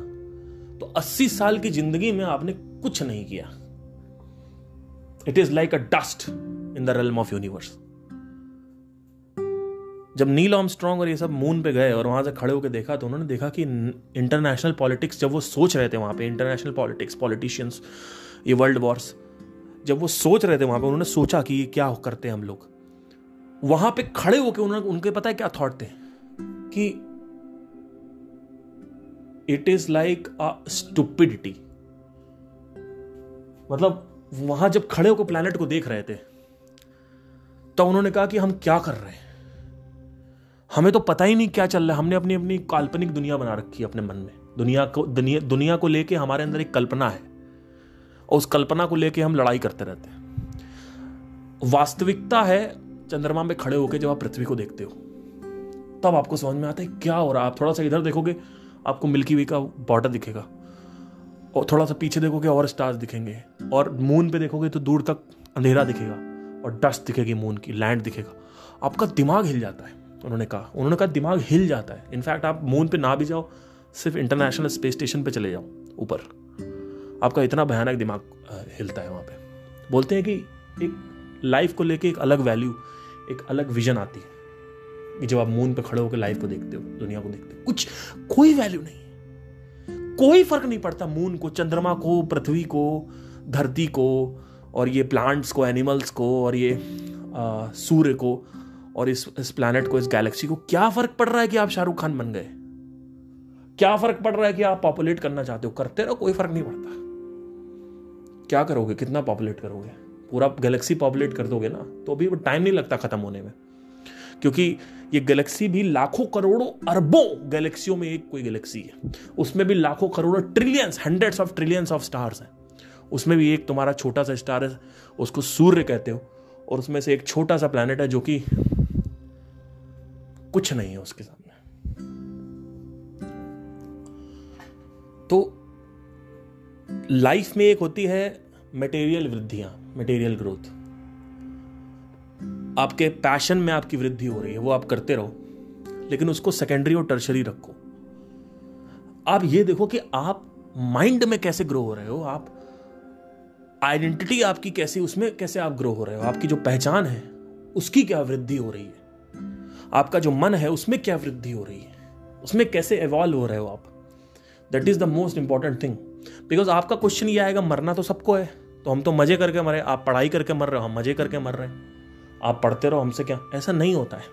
तो 80 साल की जिंदगी में आपने कुछ नहीं किया. It is like a dust in the realm of universe. जब नील आर्मस्ट्रांग और ये सब मून पे गए और वहां से खड़े होकर देखा, तो उन्होंने देखा कि इंटरनेशनल पॉलिटिक्स, जब वो सोच रहे थे वहां पे, इंटरनेशनल पॉलिटिक्स, पॉलिटिशियंस, ये वर्ल्ड वॉर्स, जब वो सोच रहे थे वहां पे, उन्होंने सोचा कि ये क्या करते हैं हम लोग. वहां पे खड़े होकर उनके पता है क्या थॉट थे कि it is like a stupidity. मतलब वहां जब खड़े होकर प्लैनेट को देख रहे थे, तो उन्होंने कहा कि हम क्या कर रहे हैं, हमें तो पता ही नहीं क्या चल रहा है. हमने अपनी अपनी काल्पनिक दुनिया बना रखी है अपने मन में. दुनिया को लेके हमारे अंदर एक कल्पना है और उस कल्पना को लेके हम लड़ाई करते रहते हैं. वास्तविकता है चंद्रमा में खड़े होकर जब आप पृथ्वी को देखते हो, तब आपको समझ में आता है क्या हो रहा है. आप थोड़ा सा इधर देखोगे, आपको मिल्की वे का बॉर्डर दिखेगा, और थोड़ा सा पीछे देखोगे और स्टार्स दिखेंगे, और मून पे देखोगे तो दूर तक अंधेरा दिखेगा और डस्ट दिखेगी मून की, लैंड दिखेगा. आपका दिमाग हिल जाता है. उन्होंने कहा दिमाग हिल जाता है. इनफैक्ट आप मून पे ना भी जाओ, सिर्फ इंटरनेशनल स्पेस स्टेशन पे चले जाओ ऊपर, आपका इतना भयानक दिमाग हिलता है वहां पे. बोलते हैं कि एक लाइफ को लेके एक अलग वैल्यू, एक अलग विजन आती है कि जब आप मून पे खड़े होकर लाइफ को देखते हो, दुनिया को देखते हो. कोई वैल्यू नहीं है, कोई फर्क नहीं पड़ता मून को, चंद्रमा को, पृथ्वी को, धरती को, और ये प्लांट्स को, एनिमल्स को, और ये सूर्य को, और इस प्लैनेट को, इस गैलेक्सी को. क्या फर्क पड़ रहा है कि आप शाहरुख खान बन गए? क्या फर्क पड़ रहा है कि आप पॉपुलेट करना चाहते हो? करते रहो, कोई फर्क नहीं पड़ता. क्या करोगे? कितना पॉपुलेट करोगे? पूरा गैलेक्सी पॉपुलेट कर दोगे ना, तो अभी टाइम नहीं लगता खत्म होने में, क्योंकि ये गैलेक्सी भी लाखों करोड़ों अरबों गैलेक्सियों में एक कोई गैलेक्सी है. उसमें भी लाखों करोड़ों, trillions, hundreds of trillions of stars हैं. उसमें भी एक तुम्हारा छोटा सा स्टार है, उसको सूर्य कहते हो, और उसमें से एक छोटा सा प्लैनेट है जो कि कुछ नहीं है उसके सामने. तो लाइफ में एक होती है मटेरियल वृद्धियां, मटेरियल ग्रोथ. आपके पैशन में आपकी वृद्धि हो रही है, वो आप करते रहो, लेकिन उसको सेकेंडरी और टर्शरी रखो. आप ये देखो कि आप माइंड में कैसे ग्रो हो रहे हो, आप आइडेंटिटी आपकी कैसी, उसमें कैसे आप ग्रो हो रहे हो, आपकी जो पहचान है उसकी क्या वृद्धि हो रही है, आपका जो मन है उसमें क्या वृद्धि हो रही है, उसमें कैसे इवॉल्व हो रहे हो आप। That is the most important thing. Because आपका क्वेश्चन ये आएगा, मरना तो सबको है, तो हम तो मजे करके मरे, आप पढ़ाई करके मर रहे हो, हम मजे करके मर रहे हैं, आप पढ़ते रहो, हमसे क्या। ऐसा नहीं होता है।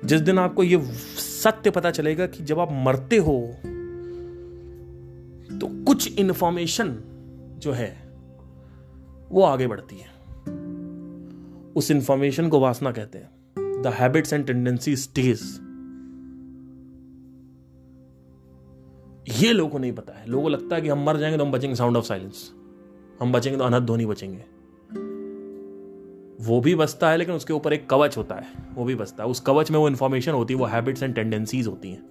जिस दिन आपको ये सत्य पता चलेगा कि जब आप मरते हो तो कुछ इंफॉर्मेशन जो है वो आगे बढ़ती है, उस इंफॉर्मेशन को वासना कहते हैं। The habits and tendency stage. ये लोगों को नहीं पता है। लोगों को लगता है कि हम मर जाएंगे तो हम बचेंगे साउंड ऑफ साइलेंस, हम बचेंगे तो अनहद ध्वनि बचेंगे। वो भी बचता है, लेकिन उसके ऊपर एक कवच होता है, वो भी बचता है। उस कवच में वो इन्फॉर्मेशन होती है, वो हैबिट्स एंड टेंडेंसीज होती हैं,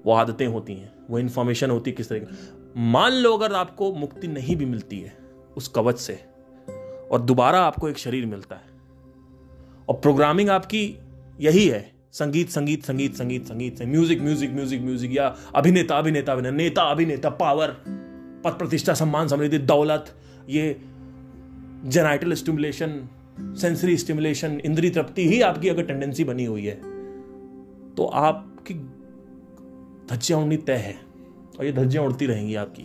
वो आदतें होती हैं, वो इन्फॉर्मेशन होती है किस तरीके। मान लो अगर आपको मुक्ति नहीं भी मिलती है उस कवच से, और दोबारा आपको एक शरीर मिलता है, और प्रोग्रामिंग आपकी यही है, संगीत संगीत संगीत संगीत संगीत से, म्यूजिक म्यूजिक म्यूजिक म्यूजिक, या अभिनेता अभिनेता अभिनेता, नेता अभिनेता, पावर, पद प्रतिष्ठा, सम्मान, समृद्धि, दौलत, ये जेनाइटल स्टिमुलेशन, सेंसरी स्टिमुलेशन, इंद्रिय तृप्ति ही आपकी अगर टेंडेंसी बनी हुई है तो आपकी धज्जियां उड़नी तय है, और ये धज्जियां उड़ती रहेंगी आपकी।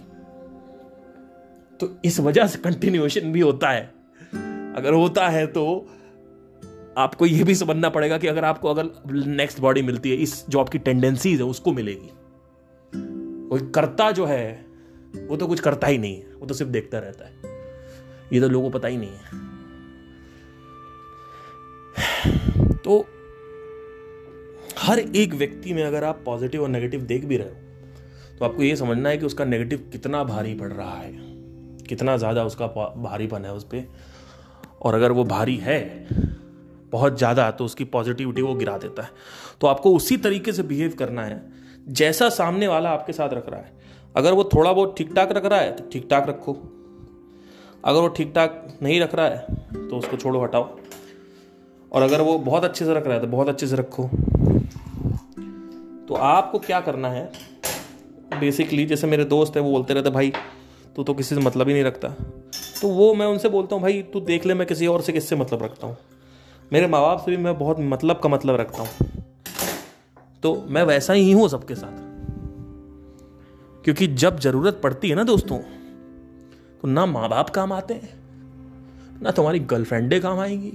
तो इस वजह से कंटिन्यूएशन भी होता है। अगर होता है तो आपको यह भी समझना पड़ेगा कि अगर आपको नेक्स्ट बॉडी मिलती है, इस जो आपकी टेंडेंसीज है उसको मिलेगी। कोई करता जो है वो तो कुछ करता ही नहीं है, वो तो सिर्फ देखता रहता है। ये तो लोगों को पता ही नहीं है। तो हर एक व्यक्ति में अगर आप पॉजिटिव और नेगेटिव देख भी रहे हो तो आपको यह समझना है कि उसका नेगेटिव कितना भारी पड़ रहा है, कितना ज्यादा उसका भारीपन है उस पर। और अगर वो भारी है बहुत ज्यादा तो उसकी पॉजिटिविटी वो गिरा देता है। तो आपको उसी तरीके से बिहेव करना है जैसा सामने वाला आपके साथ रख रहा है। अगर वो थोड़ा बहुत ठीक ठाक रख रहा है तो ठीक ठाक रखो, अगर वो ठीक ठाक नहीं रख रहा है तो उसको छोड़ो, हटाओ। और अगर वो बहुत अच्छे से रख रहा है तो बहुत अच्छे से रखो। तो आपको क्या करना है बेसिकली, जैसे मेरे दोस्त है वो बोलते रहते भाई तू तो किसी से मतलब ही नहीं रखता, तो वो मैं उनसे बोलता हूँ भाई तू देख ले मैं किसी और से किससे मतलब रखता हूँ। मेरे माँ बाप से भी मैं बहुत मतलब का मतलब रखता हूँ, तो मैं वैसा ही हूँ सबके साथ। क्योंकि जब जरूरत पड़ती है ना दोस्तों, तो ना माँ बाप काम आते हैं, ना तुम्हारी गर्लफ्रेंडें काम आएंगी,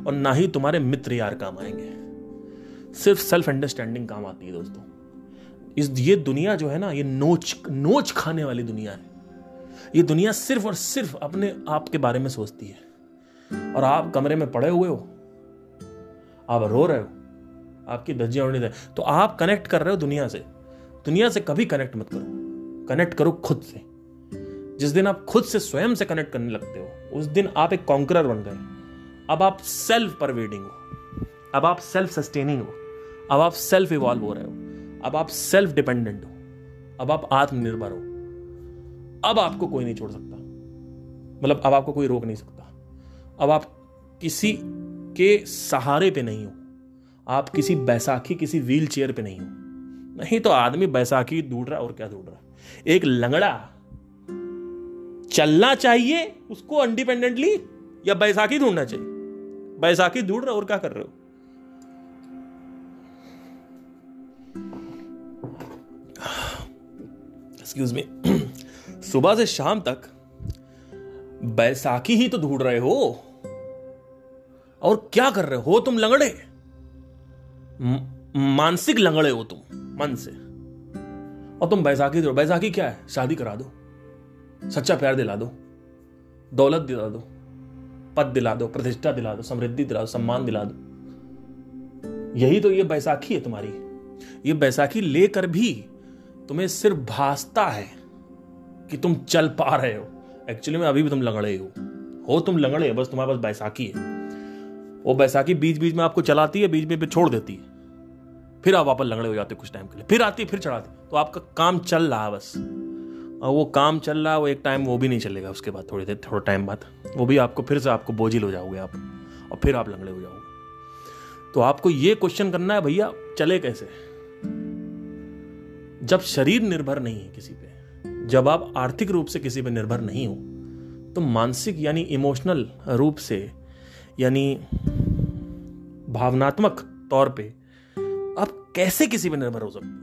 और ना ही तुम्हारे मित्र यार काम आएंगे। सिर्फ सेल्फ अंडरस्टैंडिंग काम आती है दोस्तों। ये दुनिया जो है ना, ये नोच खाने वाली दुनिया है। ये दुनिया सिर्फ और सिर्फ अपने आप के बारे में सोचती है। और आप कमरे में पड़े हुए हो, आप रो रहे हो, आपकी धज्जियां उड़नी है, तो आप कनेक्ट कर रहे हो दुनिया से। दुनिया से कभी कनेक्ट मत करो, कनेक्ट करो खुद से। जिस दिन आप खुद से स्वयं से कनेक्ट करने लगते हो उस दिन आप एक कॉन्करर बन गए। अब आप सेल्फ परवेडिंग हो, अब आप सेल्फ सस्टेनिंग हो, अब आप सेल्फ इवॉल्व हो रहे हो, अब आप सेल्फ डिपेंडेंट हो, अब आप आत्मनिर्भर हो। अब आपको कोई नहीं छोड़ सकता, मतलब अब आपको कोई रोक नहीं सकता। अब आप किसी के सहारे पे नहीं हो, आप किसी बैसाखी, किसी व्हील चेयर पे नहीं हो। नहीं तो आदमी बैसाखी ढूंढ रहा, और क्या ढूंढ रहा। एक लंगड़ा चलना चाहिए उसको इंडिपेंडेंटली, या बैसाखी ढूंढना चाहिए? बैसाखी ढूंढ रहे हो, और क्या कर रहे हो? Excuse me. सुबह से शाम तक बैसाखी ही तो ढूंढ रहे हो, और क्या कर रहे हो तुम? लंगड़े, मानसिक लंगड़े हो तुम मन से, और तुम बैसाखी दो। बैसाखी क्या है? शादी करा दो, सच्चा प्यार दिला दो, दौलत दिला दो, पद दिला दो, प्रतिष्ठा दिला दो, समृद्धि दिला दो, सम्मान दिला दो। यही तो ये बैसाखी है तुम्हारी। ये बैसाखी लेकर भी तुम्हें सिर्फ भासता है कि तुम चल पा रहे हो। एक्चुअली में अभी भी तुम लंगड़े हो तुम लंगड़े, बस तुम्हारे पास बैसाखी है। वो बैसाखी बीच बीच में आपको चलाती है, बीच में फिर छोड़ देती है, फिर आप वापस लंगड़े हो जाते कुछ टाइम के लिए, फिर आती है, फिर चढ़ाती। तो आपका काम चल रहा है बस, और वो काम चल रहा है, वो एक टाइम वो भी नहीं चलेगा। उसके बाद थोड़ा टाइम बाद वो भी आपको फिर से आपको बोझिल हो जाओगे आप, और फिर आप लंगड़े हो जाओगे। तो आपको ये क्वेश्चन करना है, भैया चले कैसे? जब शरीर निर्भर नहीं है किसी पे, जब आप आर्थिक रूप से किसी पर निर्भर नहीं हो तो मानसिक यानी इमोशनल रूप से यानी भावनात्मक तौर पे आप कैसे किसी पर निर्भर हो सकते हो।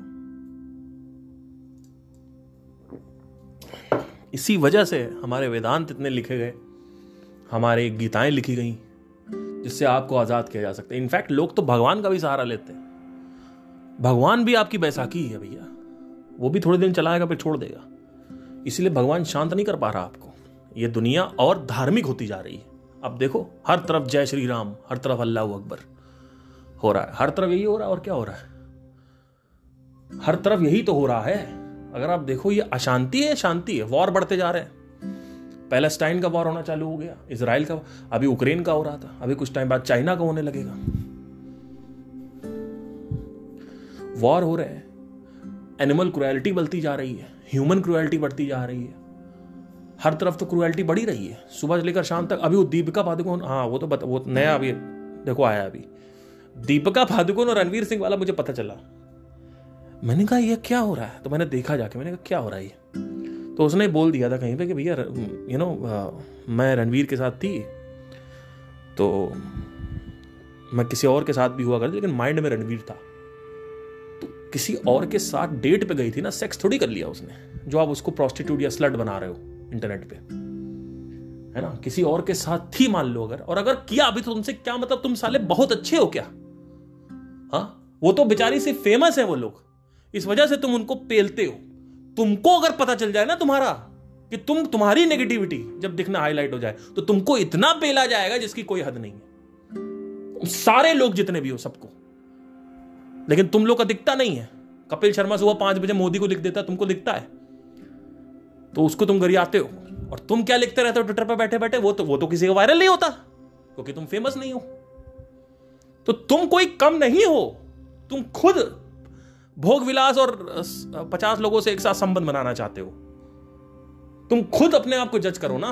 इसी वजह से हमारे वेदांत इतने लिखे गए, हमारे गीताएं लिखी गई जिससे आपको आजाद किया जा सकता है। इनफैक्ट लोग तो भगवान का भी सहारा लेते हैं। भगवान भी आपकी बैसाखी है भैया, वो भी थोड़े दिन चलाएगा फिर छोड़ देगा। इसलिए भगवान शांत नहीं कर पा रहा आपको। ये दुनिया और धार्मिक होती जा रही है। अब देखो हर तरफ जय श्री राम, हर तरफ अल्लाह अकबर हो रहा है, हर तरफ यही हो रहा है। और क्या हो रहा है? हर तरफ यही तो हो रहा है। अगर आप देखो ये अशांति है, शांति है। वॉर बढ़ते जा रहे हैं। पैलेस्टाइन का वॉर होना चालू हो गया, इजराइल का, अभी यूक्रेन का हो रहा था, अभी कुछ टाइम बाद चाइना का होने लगेगा। वॉर हो रहे हैं, एनिमल क्रुएलिटी बढ़ती जा रही है, ह्यूमन क्रुएलिटी बढ़ती जा रही है। हर तरफ तो क्रुएलिटी बढ़ी रही है, सुबह से लेकर शाम तक। अभी वो दीपिका पादुकोण, हाँ वो नया अभी देखो आया, अभी दीपिका पादुकोण और रणवीर सिंह वाला मुझे पता चला। मैंने कहा ये क्या हो रहा है, तो मैंने देखा जाके, मैंने कहा क्या हो रहा है ये। तो उसने बोल दिया था कहीं पे कि भैया मैं रणवीर के साथ थी तो मैं किसी और के साथ भी हुआ करती, लेकिन माइंड में रणवीर था। तो किसी और के साथ डेट पे गई थी ना, सेक्स थोड़ी कर लिया उसने, जो आप उसको प्रोस्टिट्यूट या स्लट बना रहे हो इंटरनेट पे, है ना। किसी और के साथ थी मान लो अगर, और अगर किया अभी, तो तुमसे क्या मतलब, तुम साले बहुत अच्छे हो क्या? हाँ, वो तो बेचारी से फेमस है वो लोग, इस वजह से तुम उनको पेलते हो। तुमको अगर पता चल जाए ना तुम्हारा कि तुम्हारी नेगेटिविटी जब दिखना हाईलाइट हो जाए, तो तुमको इतना पेला जाएगा जिसकी कोई हद नहीं है, सारे लोग जितने भी हो सबको। लेकिन तुम लोग का दिखता नहीं है। कपिल शर्मा सुबह 5 बजे मोदी को लिख देता, तुमको दिखता है, तो उसको तुम गरियाते हो। और तुम क्या लिखते रहते हो ट्विटर पर बैठे बैठे, वो तो किसी का वायरल नहीं होता क्योंकि तुम फेमस नहीं हो। तो तुम कोई कम नहीं हो, तुम खुद भोग विलास और 50 लोगों से एक साथ संबंध बनाना चाहते हो। तुम खुद अपने आप को जज करो ना।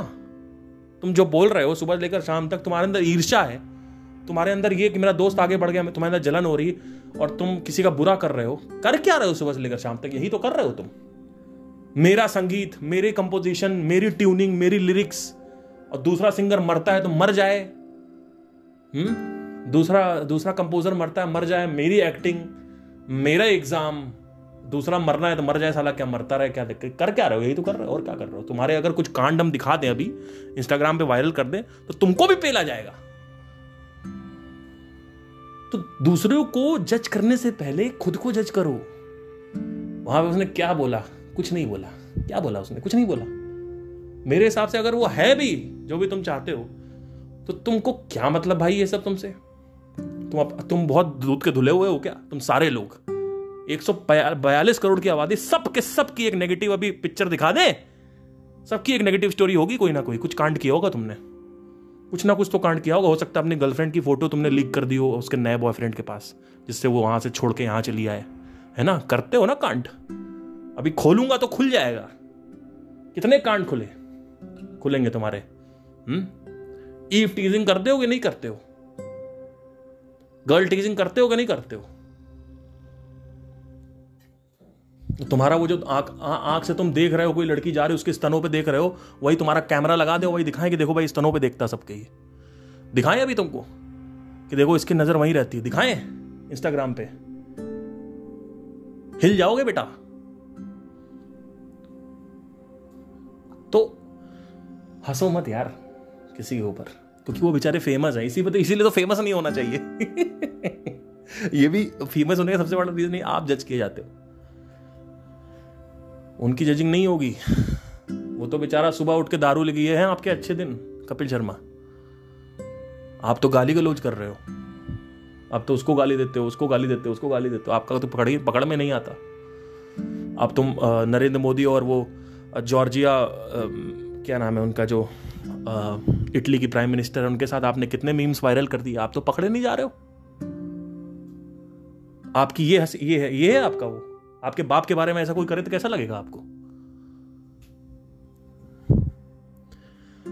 तुम जो बोल रहे हो सुबह से लेकर शाम तक, तुम्हारे अंदर ईर्ष्या है, तुम्हारे अंदर ये कि मेरा दोस्त आगे बढ़ गया, तुम्हारे अंदर जलन हो रही, और तुम किसी का बुरा कर रहे हो। कर क्या रहे हो सुबह से लेकर शाम तक? यही तो कर रहे हो तुम। मेरा संगीत, मेरे कंपोजिशन, मेरी ट्यूनिंग, मेरी लिरिक्स, और दूसरा सिंगर मरता है तो मर जाए, दूसरा कंपोजर मरता है मर जाए, मेरी एक्टिंग, मेरा एग्जाम, दूसरा मरना है तो मर जाए, साला क्या मरता रहे, क्या कर क्या रहे हो? यही तो कर रहे हो, और क्या कर रहे हो? तुम्हारे अगर कुछ कांड हम दिखा दें, अभी इंस्टाग्राम पे वायरल कर दें, तो तुमको भी पेला जाएगा। तो दूसरों को जज करने से पहले खुद को जज करो। वहां पे उसने क्या बोला? कुछ नहीं बोला। क्या बोला उसने? कुछ नहीं बोला। मेरे हिसाब से अगर वो है भी जो भी तुम चाहते हो, तो तुमको क्या मतलब भाई ये सब तुमसे? तुम बहुत दूध के धुले हुए हो क्या? तुम सारे लोग 142 करोड़ की आबादी, सबकी एक नेगेटिव, अभी पिक्चर दिखा दे, सबकी एक नेगेटिव स्टोरी होगी। कोई ना कोई कुछ कांड किया होगा तुमने, कुछ ना कुछ तो कांड किया होगा। हो सकता है अपनी गर्लफ्रेंड की फोटो तुमने लीक कर दी हो उसके नए बॉयफ्रेंड के पास, जिससे वो वहां से छोड़ के यहां चली आए, है ना। करते हो ना कांड। अभी खोलूंगा तो खुल जाएगा। कितने कांड खुलेंगे तुम्हारे? ईव टीजिंग करते हो कि नहीं करते हो? गर्ल टीजिंग करते हो कि नहीं करते हो? तुम्हारा वो जो आंख से तुम देख रहे हो, कोई लड़की जा रही है उसके स्तनों पे देख रहे हो, वही तुम्हारा कैमरा लगा दो, वही दिखाएं कि देखो भाई स्तनों पे देखता सबके। ये दिखाएं अभी तुमको कि देखो इसकी नजर वहीं रहती है, दिखाएं इंस्टाग्राम पे। हिल जाओगे बेटा। तो हंसो मत यार किसी के ऊपर, क्योंकि वो बेचारे फेमस है, इसीलिए तो फेमस नहीं होना चाहिए। ये भी फेमस होने का सबसे बड़ा रीजन नहीं, आप जज किए जाते हो। उनकी जजिंग नहीं होगी। वो तो बेचारा सुबह उठ के दारू लगी है आपके अच्छे दिन। कपिल शर्मा, आप तो गाली गलौज कर रहे हो। आप तो उसको गाली देते हो, उसको गाली देते हो, उसको गाली देते हो। आपका तो पकड़ में नहीं आता। अब तुम नरेंद्र मोदी और वो जॉर्जिया, क्या नाम है उनका, जो इटली की प्राइम मिनिस्टर है, उनके साथ आपने कितने मीम्स वायरल कर दिए। आप तो पकड़े नहीं जा रहे हो। आपकी ये है आपका वो। आपके बाप के बारे में ऐसा कोई करे तो कैसा लगेगा आपको?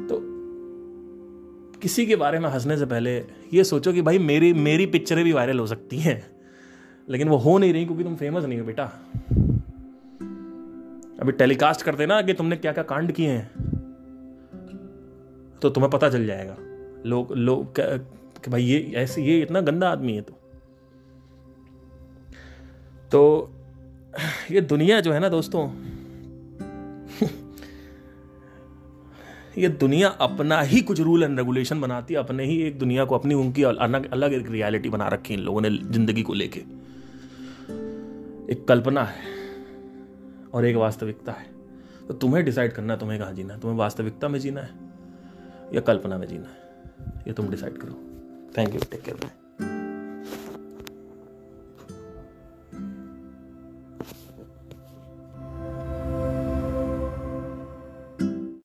तो किसी के बारे में हंसने से पहले ये सोचो कि भाई मेरी पिक्चरें भी वायरल हो सकती हैं, लेकिन वो हो नहीं रही क्योंकि तुम फेमस नहीं हो बेटा। अभी टेलीकास्ट करते ना कि तुमने क्या क्या कांड किए हैं, तो तुम्हें पता चल जाएगा लोग कि भाई ये ऐसे, ये इतना गंदा आदमी है। तो ये दुनिया जो है ना दोस्तों, ये दुनिया अपना ही कुछ रूल एंड रेगुलेशन बनाती है, अपने ही एक दुनिया को, अपनी उनकी अलग अलग एक रियलिटी बना रखी है इन लोगों ने जिंदगी को लेके। एक कल्पना है और एक वास्तविकता है। तो तुम्हें डिसाइड करना है तुम्हें कहाँ जीना है, तुम्हें वास्तविकता में जीना है या कल्पना में जीना है, ये तुम डिसाइड करो। Thank you, take care, bye.